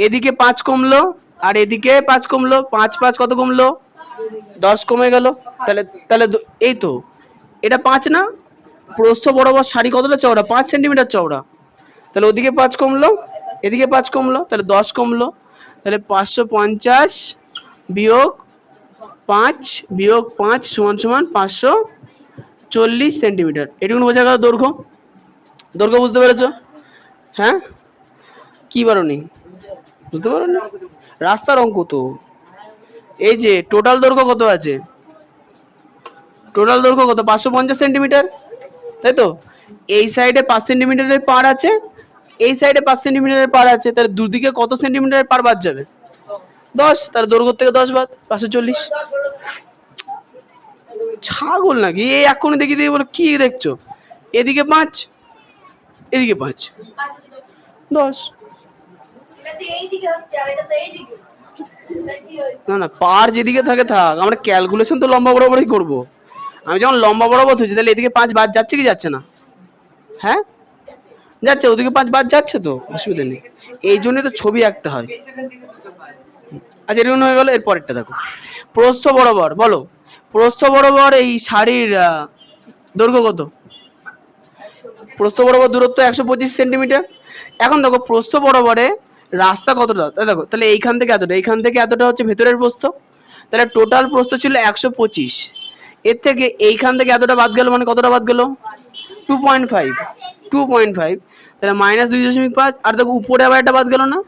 এদিকে 5 কমলো, আর এদিকে 5 কমলো, 5 5 কত কমলো, 10 কমে গেল, তাহলে তাহলে এই তো, এটা 5 না, প্রস্থ বরাবর শাড়ি কতটা চওড়া, 5 সেন্টিমিটার চওড়া, তাহলে ওদিকে 5 কমলো, এদিকে 5 কমলো, তাহলে 10 কমলো, তাহলে 550 বিয়োগ 5 বিয়োগ 5 সমান সমান 540 সেন্টিমিটার, এটুকু বোঝা গেল দৈর্ঘ্য, দৈর্ঘ্য বুঝতে পেরেছো? হ্যাঁ কি পারোনি, বুঝতে পারোনি, রাস্তার অঙ্ক তো, এই যে টোটাল দৈর্ঘ্য কত আছে, টোটাল দৈর্ঘ্য কত, 550 সেন্টিমিটার, তাই তো, এই সাইডে 5 সেন্টিমিটারের পার আছে, এই সাইডে 5 সেন্টিমিটারের পার আছে, তাহলে দুদিকে কত সেন্টিমিটারের পার বাদ যাবে, 10, তাহলে দৈর্ঘ্য থেকে 10 বাদ, 540। ছাগল নাকি, এই এখনই দেখি দিয়ে বলো কি দেখছো, এদিকে 5 এদিকে 5, 10, না না পার যেদিকে থাকে থাক, আমরা ক্যালকুলেশন তো লম্বা বরাবরই করব, আমি যখন লম্বা বরাবর ধরছি তাহলে এদিকে 5 বাদ যাচ্ছে কি যাচ্ছে না, হ্যাঁ যাচ্ছে, ওদিকে 5 বাদ যাচ্ছে তো, অসুবিধা নেই, এই জন্যই তো ছবি আঁকতে হয়। আচ্ছা এরকম হয়ে গেল। এর পরেরটা দেখো, প্রস্থ বরাবর বলো, প্রস্থ বরাবর এই শাড়ির দৈর্ঘ্য কত? প্রস্থ বরাবর দূরত্ব 125 সেন্টিমিটার। এখন দেখো প্রস্থ বরাবরে রাস্তা কতটা, তাই দেখো তাহলে এইখান থেকে এতটা, এইখান থেকে এতটা হচ্ছে ভেতরের প্রস্থ, তাহলে টোটাল প্রস্থ ছিল 125। এর থেকে এইখান থেকে এতটা বাদ গেল, মানে কতটা বাদ গেল? 2.5, 2.5, তাহলে -2.5। আর দেখো উপরে আবার একটা বাদ গেল না,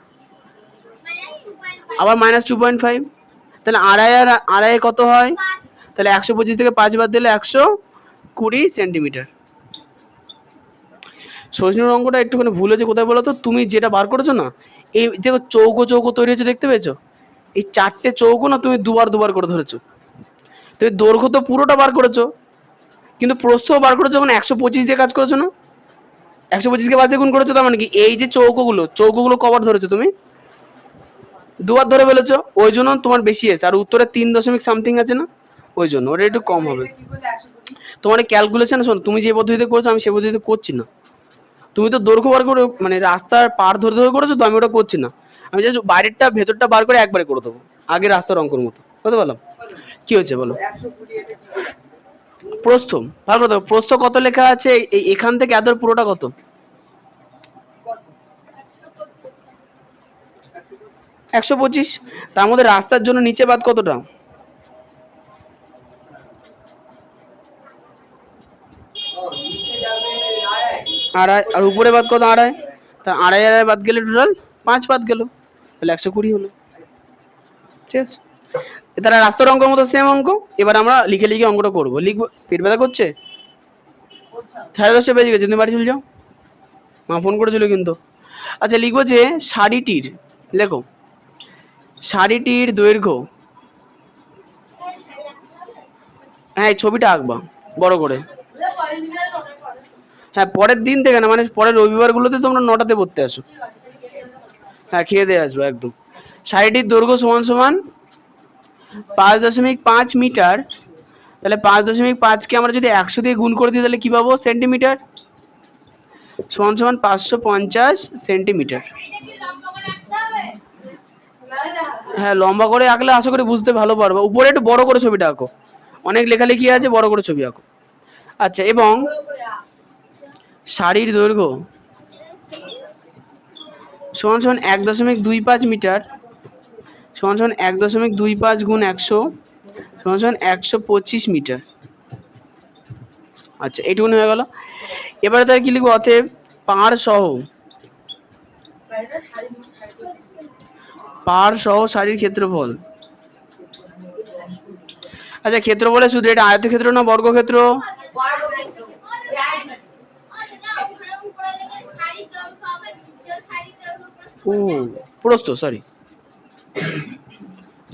আবার -2.5, তাহলে আড়াই আর আড়াই কত হয়? তাহলে 125 থেকে 5 বাদ দিলে 120 সেন্টিমিটার। সজনীর অঙ্কটা একটুখানি ভুল হয়েছে কোথায় বলো তো, তুমি যেটা বার করেছো না, এই দেখো চৌকো চৌকো তৈরি হয়েছে, দেখতে পেয়েছো? এই 4টে চৌকো না তুমি দুবার দুবার করে ধরেছো। তুমি দৈর্ঘ্য তো পুরোটা বার করেছো, কিন্তু প্রস্থও বার করেছো, যখন 125 দিয়ে কাজ করেছো না, 125কে 5 দিয়ে গুণ করেছো, তার মানে কি এই যে চৌকোগুলো কবার ধরেছো তুমি? দুবার ধরে ফেলেছো, ওই জন্য তোমার বেশি এসে। আর উত্তরে 3 দশমিক সামথিং আছে না, ওই জন্য ওটা একটু কম হবে। কি করলে 125? তোমার ক্যালকুলেশন শোন, তুমি যে পদ্ধতিতে করছো আমি সে পদ্ধতিতে করছি না। তুমি তো দৈর্ঘ্য বার করে মানে রাস্তার পার ধরে ধরে করেছো, তো আমি ওটা করছি না। আমি জাস্ট বাইরেরটা ভেতরটা বার করে একবারে করে দেবো, আগে রাস্তার অঙ্কর মতো। বুঝতে পারলাম? কি হচ্ছে বলো? 120 এটা কি করে? প্রস্থ ভালো করে দেখো, প্রস্থ কত লেখা আছে, এখান থেকে এত পুরোটা কত? 125। তার মধ্যে রাস্তার জন্য নিচে বাদ কতটা? ও নিচে যাবে আড়াই। আড়াই। আর উপরে বাদ কত? আড়াই। তা আড়াই আড়াই বাদ গেলে টোটাল 5 বাদ গেল, তাহলে 120 হলো। ঠিক আছে, তারা রাস্তার অঙ্কের মতো সেম অঙ্ক। এবার আমরা লিখে লিখে অঙ্কটা করবো। লিখবো, পেট ব্যথা করছে? 10:30 বেজে গেছে, তুমি বাড়ি চলে যাও, মা ফোন করেছিল কিন্তু। আচ্ছা লিখবো যে শাড়িটির, লেখো শাড়িটির দৈর্ঘ্য, হ্যাঁ এই ছবিটা আঁকবা বড় করে। হ্যাঁ পরের দিন থেকে না, মানে পরের রবিবার গুলোতে তোমরা 9টাতে পড়তে আসো। হ্যাঁ খেয়ে দিয়ে আসবো একদম। শাড়িটির দৈর্ঘ্য সমান সমান 5.5 মিটার। তাহলে 5.5কে আমরা যদি 100 দিয়ে গুণ করে দিই তাহলে কি পাবো? সেন্টিমিটার। সমান সমান 550 সেন্টিমিটার। হ্যাঁ লম্বা করে আঁকলে আশা করি বুঝতে ভালো পারবে। উপরে একটু বড় করে ছবিটা আঁকো, অনেক লেখালেখি আছে, বড় করে ছবি আঁকো। আচ্ছা, এবং শাড়ির দৈর্ঘ্য সমান সমান 1.25 মিটার, সমান সমান 1.25 গুণ 100 সমান সমান 125 মিটার। আচ্ছা এইটুকুনি হয়ে গেল। এবারে তার কি লিখবো? অতএব পাড় সহ শাড়ির ক্ষেত্রফল। আচ্ছা ক্ষেত্রফলে শুধু এটা আয়তক্ষেত্র না বর্গক্ষেত্র? ও প্রস্থ, সরি,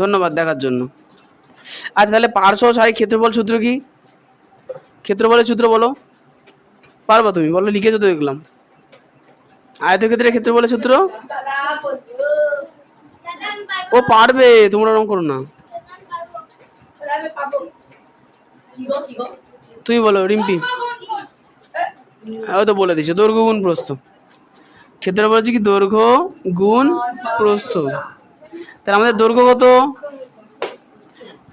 ধন্যবাদ দেখার জন্য। আচ্ছা তাহলে পাড় সহ শাড়ির ক্ষেত্রফল সূত্র কি? ক্ষেত্রফলের সূত্র বলো, পারবা তুমি? বলো, লিখেছো তো দেখলাম। আয়তক্ষেত্রের ক্ষেত্রফলের সূত্র? ও পারবে, তোমরা ওরকম করো না। তুমি বলো রিম্পি। হ্যাঁ, ও তো বলে দিছে, দৈর্ঘ্য গুণ প্রস্থ। ক্ষেত্রফল হচ্ছে কি? দৈর্ঘ্য গুণ প্রস্থ। তাহলে আমাদের দৈর্ঘ্য কত?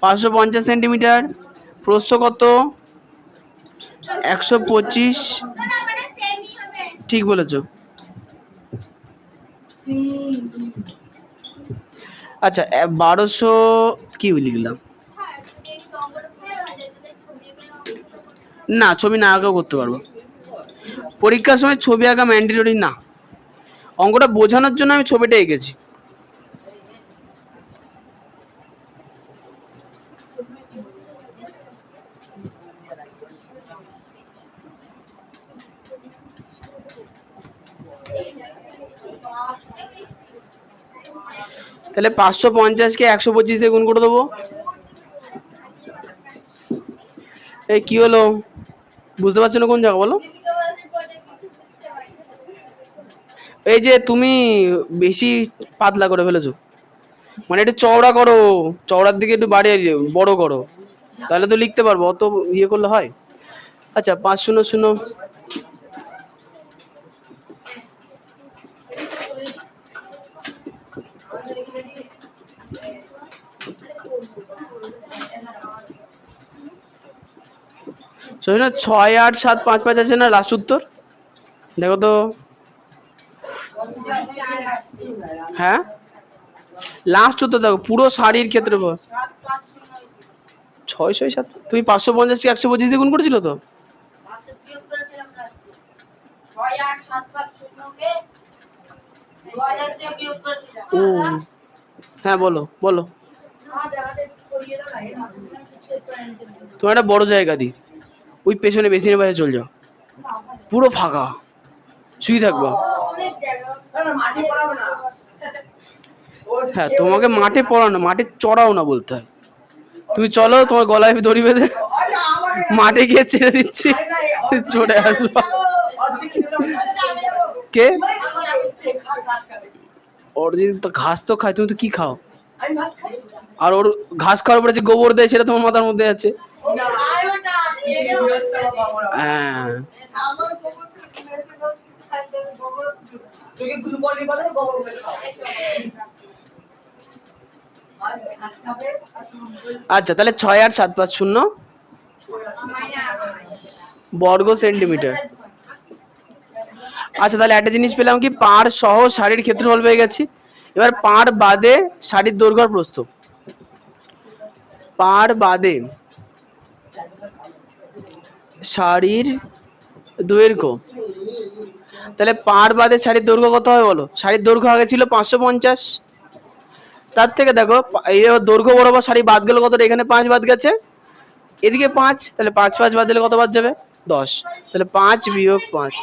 550 সেন্টিমিটার। প্রস্থ কত? 125। ঠিক বলেছো। আচ্ছা 1200 কি লিখলাম? না ছবি না আঁকাও করতে পারবো, পরীক্ষার সময় ছবি আঁকা ম্যান্ডেটরি না। অঙ্কটা বোঝানোর জন্য আমি ছবিটা এঁকেছি। তাহলে 550কে 125 দিয়ে গুণ করে দেবো। এই কি হলো, বুঝতে পারছো না কোন জায়গা বলো? এই যে তুমি বেশি পাতলা করে ফেলেছো, মানে একটু চওড়া করো, চওড়ার দিকে একটু বাড়িয়ে বড় করো, তাহলে তো লিখতে পারবো। অত ইয়ে করলে হয়? আচ্ছা 500 550 শোনো না, 6 8 7 5 5 আছে না লাস্ট উত্তর? দেখো তো। হ্যাঁ, লাস্ট উত্তর দেখো, পুরো শাড়ির ক্ষেত্রফল 607। তুমি 550 কে 125 দিয়ে গুণ করেছিল তো? ও হ্যাঁ, বলো বলো। তোমার একটা বড় জায়গা দি, ওই পেছনে বেসিনের পাশে চল যাও, পুরো ফাঁকা, শুয়ে থাকবা। হ্যাঁ, তোমাকে মাঠে পড়াও না, মাঠে চড়াও না বলতে হয়। তুমি চলো, তোমার গলায় দড়ি বেঁধে মাঠে গিয়ে ছেড়ে দিচ্ছি, চড়ে আসবা। কে? ওর যদি তো ঘাস তো খায়, তুমি তো কি খাও? আর ওর ঘাস খাওয়ার পরে যে গোবর দেয় সেটা তোমার মাথার মধ্যে আছে। হ্যাঁ, আচ্ছা তাহলে 6 8 7 5 0 বর্গ সেন্টিমিটার। আচ্ছা তাহলে একটা জিনিস পেলাম কি, পাড় সহ শাড়ির ক্ষেত্রফল পেয়ে গেছি। এবার পাড় বাদে শাড়ির দৈর্ঘ্য আর প্রস্থ। পাড় বাদে শাড়ির দৈর্ঘ্য, তাহলে পাড় বাদে শাড়ির দৈর্ঘ্য কত হবে বলো? শাড়ির দৈর্ঘ্য আগে ছিল 550, তার থেকে দেখো এই দৈর্ঘ্য বরাবর শাড়ি বাদ গেল কত? এখানে 5 বাদ গেছে, এদিকে 5, তাহলে 5 5 বাদ দিলে কত বাদ যাবে? 10। তাহলে 5 বিয়োগ 5।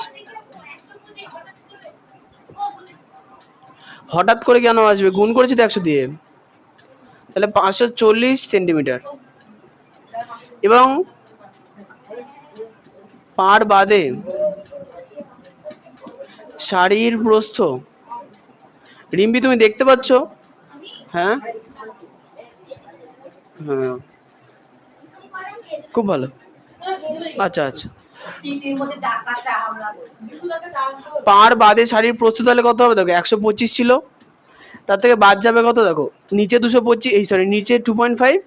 হঠাৎ করে কেন আসবে? গুণ করেছি তো 100 দিয়ে, তাহলে 540 সেন্টিমিটার। এবং পাড় বাদে শাড়ির প্রস্থ, রিম্পি তুমি দেখতে পাচ্ছ? হ্যাঁ হ্যাঁ, খুব ভালো। আচ্ছা আচ্ছা, পাড় বাদে শাড়ির প্রস্থ তাহলে কত হবে? দেখো 125 ছিল, তার থেকে বাদ যাবে কত? দেখো নিচে 225, এই সরি নিচে 2.5,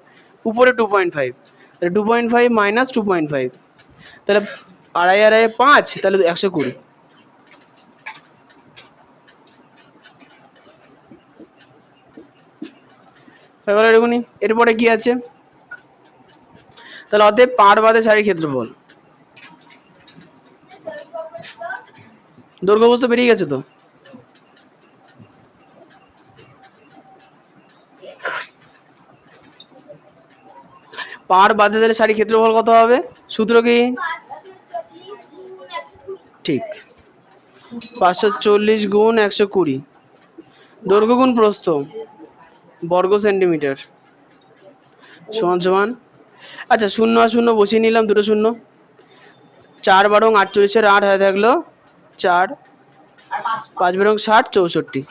উপরে 2.5, তাহলে 2.5 মাইনাস 2.5, তাহলে আড়াই আড়াই 5, তাহলে 120। এবার এরকমই, এরপরে কি আছে? তাহলে অতএব পাড় বাদে শাড়ির ক্ষেত্রফল, দৈর্ঘ্য প্রস্থ বেরিয়ে গেছে তো। পাড় বাদে তাহলে শাড়ির ক্ষেত্রফল কত হবে? সূত্র কি? ঠিক, 540 গুণ 120, দৈর্ঘ্য গুণ প্রস্থ বর্গ সেন্টিমিটার সমান সমান। আচ্ছা 0 আর 0 বসিয়ে নিলাম, দুটো 0, 4 বারং 48 8 হয়ে থাকলো 4, 5 বারং 60 64,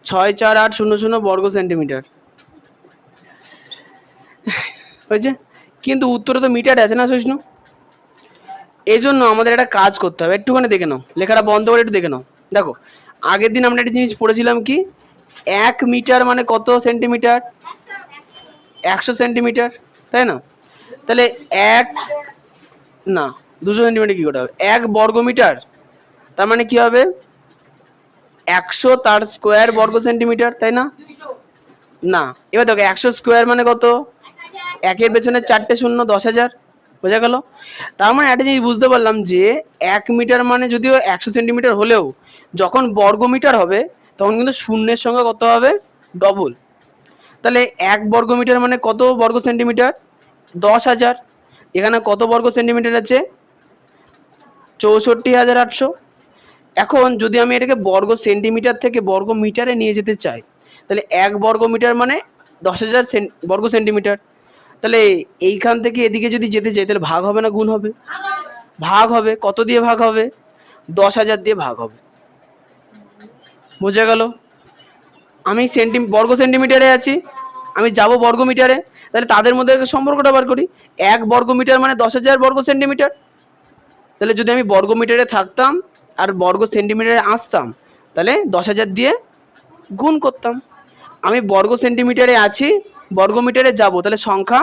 6 4 8 0 0 বর্গ সেন্টিমিটার হয়েছে। কিন্তু উত্তরে তো মিটার আছে না সহিষ্ণু, এই জন্য আমাদের একটা কাজ করতে হবে, একটুখানি দেখে নাও, লেখাটা বন্ধ করে একটু দেখে নাও। দেখো আগের দিন আমরা একটা জিনিস পড়েছিলাম কি, 1 মিটার মানে কত সেন্টিমিটার? 100 সেন্টিমিটার, তাই না? তাহলে 1 না 200 সেন্টিমিটার কি করে হবে? 1 বর্গ মিটার, তার মানে কি হবে? 100 তার স্কোয়ার বর্গ সেন্টিমিটার, তাই না? না, এবার দেখো 100 স্কোয়ার মানে কত? 1 এর পেছনে 4টে শূন্য, 10,000, বোঝা গেল? তার মানে একটা জিনিস বুঝতে পারলাম যে 1 মিটার মানে যদিও 100 সেন্টিমিটার হলেও যখন বর্গ মিটার হবে তখন কিন্তু শূন্যের সঙ্গে কত হবে? ডবল। তাহলে 1 বর্গ মিটার মানে কত বর্গ সেন্টিমিটার? 10,000। এখানে কত বর্গ সেন্টিমিটার আছে? 64,800। এখন যদি আমি এটাকে বর্গ সেন্টিমিটার থেকে বর্গ মিটারে নিয়ে যেতে চাই, তাহলে 1 বর্গ মিটার মানে 10,000 বর্গ সেন্টিমিটার। তাহলে এইখান থেকে এদিকে যদি যেতে চাই তাহলে ভাগ হবে না গুণ হবে? ভাগ হবে। কত দিয়ে ভাগ হবে? 10,000 দিয়ে ভাগ হবে। বোঝা গেল? আমি বর্গ সেন্টিমিটারে আছি, আমি যাব বর্গ মিটারে, তাহলে তাদের মধ্যে সম্পর্কটা বার করি। 1 বর্গ মিটার মানে 10,000 বর্গ সেন্টিমিটার। তাহলে যদি আমি বর্গ মিটারে থাকতাম আর বর্গ সেন্টিমিটারে আসতাম, তাহলে 10,000 দিয়ে গুণ করতাম। আমি বর্গ সেন্টিমিটারে আছি, বর্গ মিটারে যাব, তাহলে সংখ্যা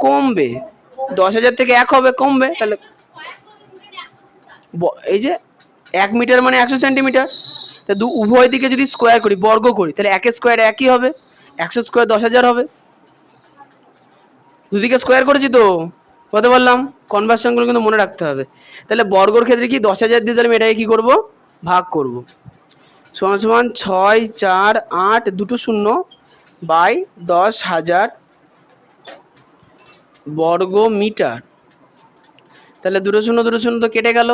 কমবে। 10,000 থেকে 1 হবে, কমবে। তাহলে এই যে 1 মিটার মানে 100 সেন্টিমিটার, তা উভয় দিকে যদি স্কোয়ার করি, বর্গ করি, তাহলে 1 স্কোয়ার 1ই হবে, 100 স্কোয়ার 10,000 হবে। দুদিকে স্কোয়ার করেছি তো, কত বললাম? কনভার্সন গুলো কিন্তু মনে রাখতে হবে। তাহলে বর্গর ক্ষেত্রে কি 10,000 দিয়ে তাহলে আমি এটাকে কি করব, ভাগ করব। সমান সমান 6 4 8 দুটো শূন্য বাই 10,000 বর্গ মিটার। তাহলে দুটো শূন্য তো কেটে গেল।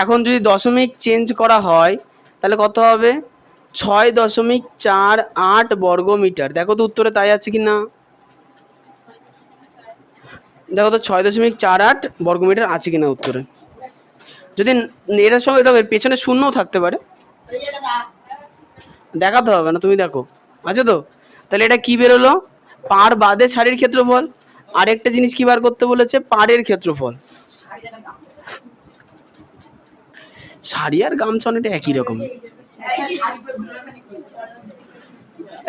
এখন যদি দশমিক চেঞ্জ করা হয় তাহলে কত হবে? 6.48 বর্গ মিটার। দেখো তো উত্তরে তাই আছে কি না? দেখো তো 6.48 বর্গ মিটার আছে কিনা উত্তরে। যদি এটার সঙ্গে দেখো পেছনে শূন্যও থাকতে পারে, দেখাতে হবে না, তুমি দেখো আছে তো। তাহলে এটা কি বেরোলো? পার বাদে সারির ক্ষেত্রফল। আরেকটা জিনিস কি বার করতে বলেছে? পাড়ের ক্ষেত্রফল। শাড়ি আর গামছা অনেকটা একই রকম।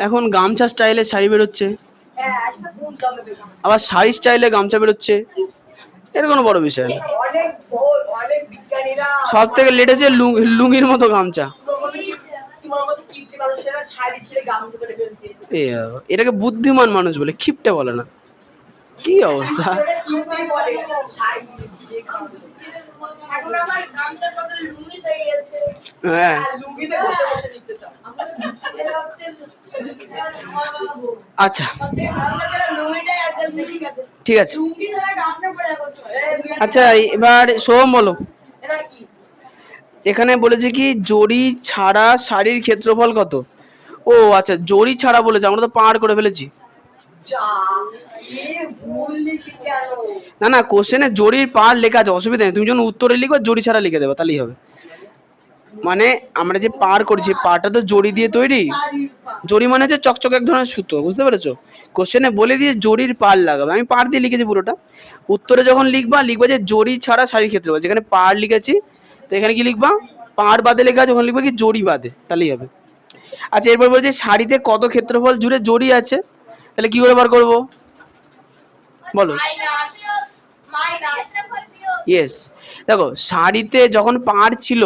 এখন গামছা স্টাইলে শাড়ি বেরোচ্ছে, আবার শাড়ি স্টাইলে গামছা বেরোচ্ছে, এর কোনো বড় বিষয় না। সব থেকে লেট হচ্ছে লুঙ্গির মতো গামছা। এটাকে বুদ্ধিমান মানুষ বলে, ক্ষিপ্টে বলে না। কি অবস্থা! হ্যাঁ, আচ্ছা ঠিক আছে। আচ্ছা এবার সোহম বলো, এখানে বলেছে কি জড়ি ছাড়া শাড়ির ক্ষেত্রফল কত? ও আচ্ছা, জড়ি ছাড়া বলেছে, আমরা তো পার করে ফেলেছি। না না, কোশ্চেনে জড়ির পার লেখা আছে, অসুবিধা নেই। তুমি যখন উত্তরে লিখবে জড়ি ছাড়া লিখে দেবে, তাহলেই হবে। মানে আমরা যে পার করেছি, পাটা তো জড়ি দিয়ে তৈরি। জড়ি মানে হচ্ছে চকচক এক ধরনের সুতো, বুঝতে পেরেছো? কোশ্চেনে বলে দিয়ে জড়ির পার লাগাবে, আমি পার দিয়ে লিখেছি পুরোটা। উত্তরে যখন লিখবা যে জড়ি ছাড়া শাড়ির ক্ষেত্রফল, যেখানে পার লিখেছি তো এখানে কি লিখবা? পার বাদে লেখা যখন লিখবা কি জড়ি বাদে, তাহলেই হবে। আচ্ছা এরপর বলছে শাড়িতে কত ক্ষেত্রফল জুড়ে জড়ি আছে, তাহলে কি করে বার করবো বলো? ইয়েস, দেখো শাড়িতে যখন পার ছিল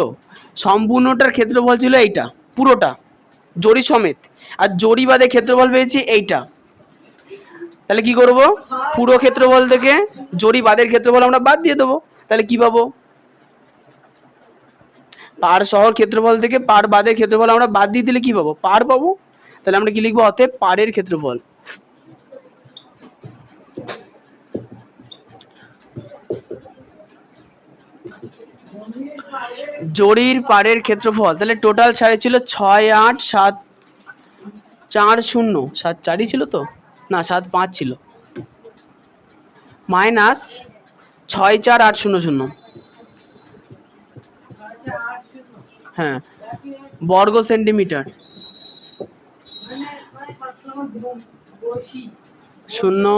সম্পূর্ণটার ক্ষেত্রফল ছিল এইটা, পুরোটা জড়ি সমেত, আর জড়ি বাদে ক্ষেত্রফল পেয়েছি এইটা। তাহলে কি করব? পুরো ক্ষেত্রফল থেকে জড়ি বাদের ক্ষেত্রফল আমরা বাদ দিয়ে দেবো। তাহলে কি পাবো? পার শহর ক্ষেত্রফল থেকে পার বাদের ক্ষেত্রফল আমরা বাদ দিয়ে দিলে কি পাবো? পার পাবো। তাহলে আমরা কি লিখবো? অতএব পারের ক্ষেত্রফল। জড়ির পারের ক্ষেত্রফল, তাহলে টোটাল ছাড়ে ছিল 6 8 7 4 0 7 4ই ছিল তো, না 7 5 ছিল, মাইনাস 6 4 8 0 0। হ্যাঁ, বর্গ সেন্টিমিটার। 0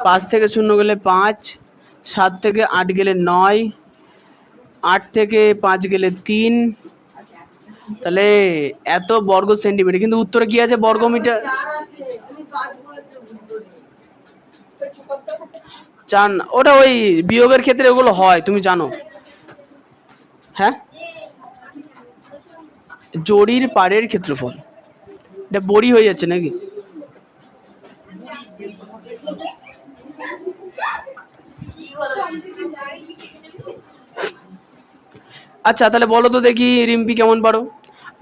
5 থেকে 0 গেলে 5, 7 থেকে 8 গেলে 9, 8 থেকে 5 গেলে 3, তাহলে এত বর্গ সেন্টিমিটার। কিন্তু উত্তরে কি আছে? বর্গ মিটার। জান ওটা ওই বিয়োগের ক্ষেত্রে ওগুলো হয়, তুমি জানো। হ্যাঁ, জড়ির পারের ক্ষেত্রফল। এটা বড়ি হয়ে যাচ্ছে নাকি? আচ্ছা তাহলে বলো তো দেখি রিম্পি কেমন পারো।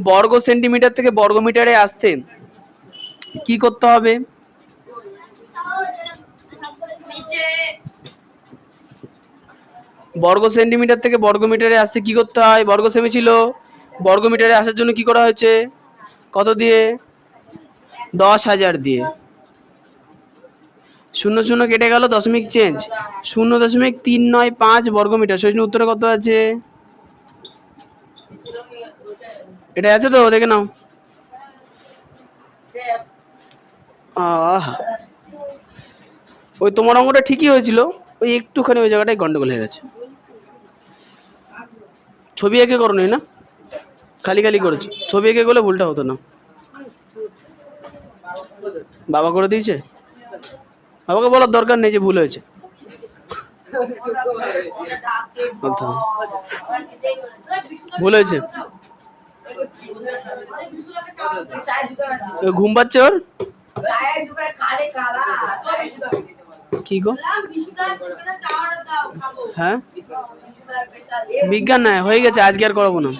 বর্গ সেন্টিমিটার থেকে বর্গ মিটারে আসতে কি করতে হবে? বর্গ সেন্টিমিটার থেকে বর্গ মিটারে আসতে কি করতে হয়? বর্গ সেমি ছিল, বর্গ মিটারে আসার জন্য কি করা হয়েছে? কত দিয়ে? 10,000 দিয়ে। 0 0 কেটে গেল, দশমিক চেঞ্জ, 0.395 বর্গ মিটার। সেই উত্তরে কত আছে? এটা আছে তো, দেখে নাও। ওই তোমার অঙ্কটা ঠিকই হয়েছিল, ওই একটুখানি ওই জায়গাটায় গন্ডগোল হয়ে গেছে। ছবি এঁকে করো না? খালি খালি করেছো, ছবি এঁকে করলে ভুলটা হতো না। বাবা করে দিয়েছে, বাবাকে বলার দরকার নেই যে ভুল হয়েছে। আচ্ছা, ভুল হয়েছে। ঘুম পাচ্ছে ওর কি গো? হ্যাঁ বিজ্ঞান নয়, হয়ে গেছে, আজকে আর করাবো না।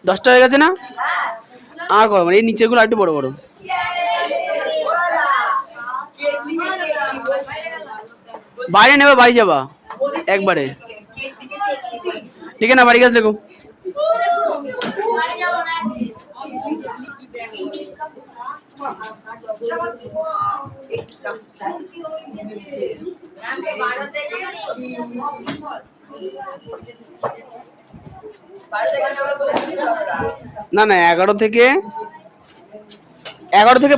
10টা হয়ে গেছে না, আর করাবো না। এই নিচেগুলো একটু বড় বড়। বাইরে নেবে, বাড়ি যাবা একবারে, ঠিক আছে না? বাড়ি গেছে দেখো। না না, 11 থেকে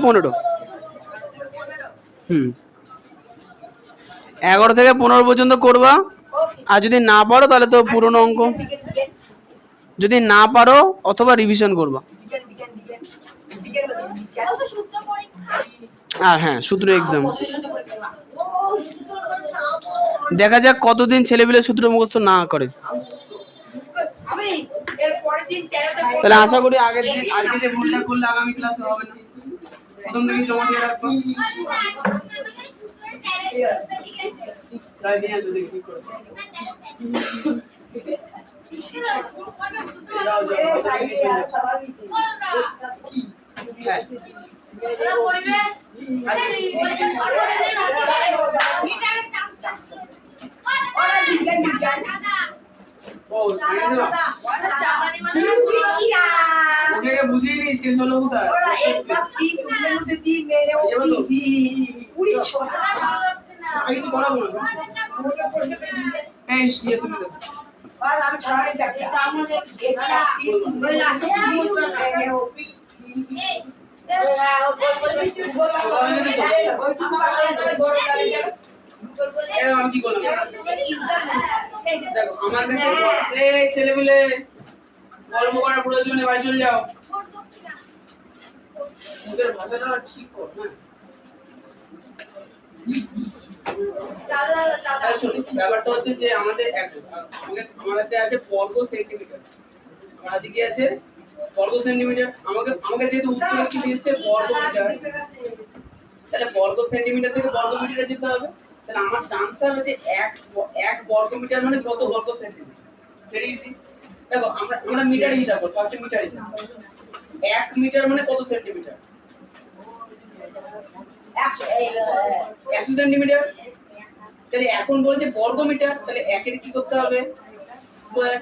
15। হুম, 11 থেকে 15 পর্যন্ত করবা। আর যদি না পারো তাহলে তো পুরনো অঙ্ক, যদি না পারো অথবা রিভিশন করবা। আর হ্যাঁ, সূত্র এক্সাম। দেখা যাক কতদিন ছেলেপিলে সূত্র মুখস্থ না করে। তাহলে আশা করি আগের দিন, আজকে যে ভুলটা করলে আগামী ক্লাসে হবে না। প্রথম থেকে জমা দিয়ে রাখবো। তাই দিয়ে যদি কি করব, বুঝিয়ে নি শেষ হলো কোথায়? আমি তো পড়াবো না। এই শুয়ে তুমি দেখো। আমি ছাড়াই যাচ্ছি। আমি কি করলাম দেখো, আমার কাছে এই ছেলেপিলে গল্প করার প্রয়োজন নেই, বাড়ি চলে যাও। ওদের ভাষাটা ঠিক কর না। ব্যাপারটা হচ্ছে যে আমাদের আমাদের আছে বর্গ সেন্টিমিটার, আমার কি আছে বর্গ সেন্টিমিটার। আমাকে যেহেতু উত্তরে কি দিয়েছে বর্গ মিটার, তাহলে বর্গ সেন্টিমিটার থেকে বর্গ মিটারে যেতে হবে। তাহলে আমার জানতে হবে যে এক বর্গ মিটার মানে কত বর্গ সেন্টিমিটার। Very easy. দেখো আমরা মিটার হিসাব করব, ফার্স্টে মিটার হিসাব। 1 মিটার মানে কত সেন্টিমিটার? 100 সেন্টিমিটার। তাহলে এখন বলেছে বর্গ মিটার, তাহলে 1 এর কি করতে হবে? স্কয়ার।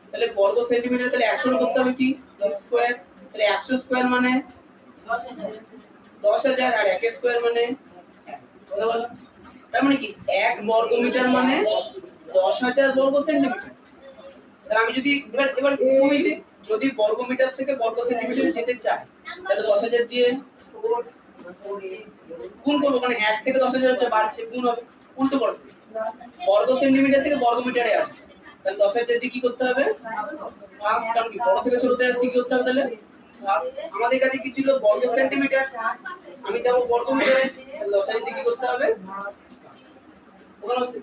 তাহলে বর্গ সেন্টিমিটার, তাহলে 100 করতে হবে কি? স্কয়ার। তাহলে 100 স্কয়ার মানে 10,000, আর 1 স্কয়ার মানে তার মানে কি 1 বর্গ মিটার মানে 10,000 বর্গ সেন্টিমিটার। তাহলে আমি যদি এবার কমিয়ে, যদি বর্গ মিটার থেকে বর্গ সেন্টিমিটারে যেতে চাই তাহলে 10,000 দিয়ে গুণ করব, মানে 1 থেকে 10,000 হচ্ছে বাড়ছে, গুণ হবে, উল্টো করছে। বর্গ সেন্টিমিটার থেকে বর্গ মিটারে আসছে, তাহলে 10,000 দিয়ে কি করতে হবে? ভাগ। কারণ কি বড় থেকে ছোটতে আসছে, কি করতে হবে তাহলে? ভাগ। আমাদের কাছে কি ছিল? বর্গ সেন্টিমিটার। আমি যাব বর্গ মিটারে, তাহলে 10,000 দিয়ে কি করতে হবে? ওখানে হচ্ছে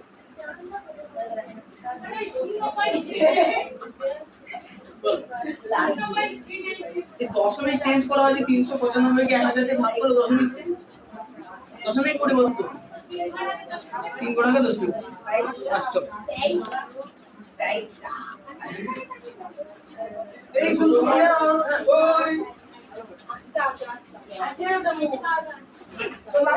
দশমিক চেঞ্জ করা হয়েছে, 395 কে 1000 দিয়ে ভাগ করে দশমিক চেঞ্জ, দশমিক পরিবর্তন। 3 গুণ 10 5 এই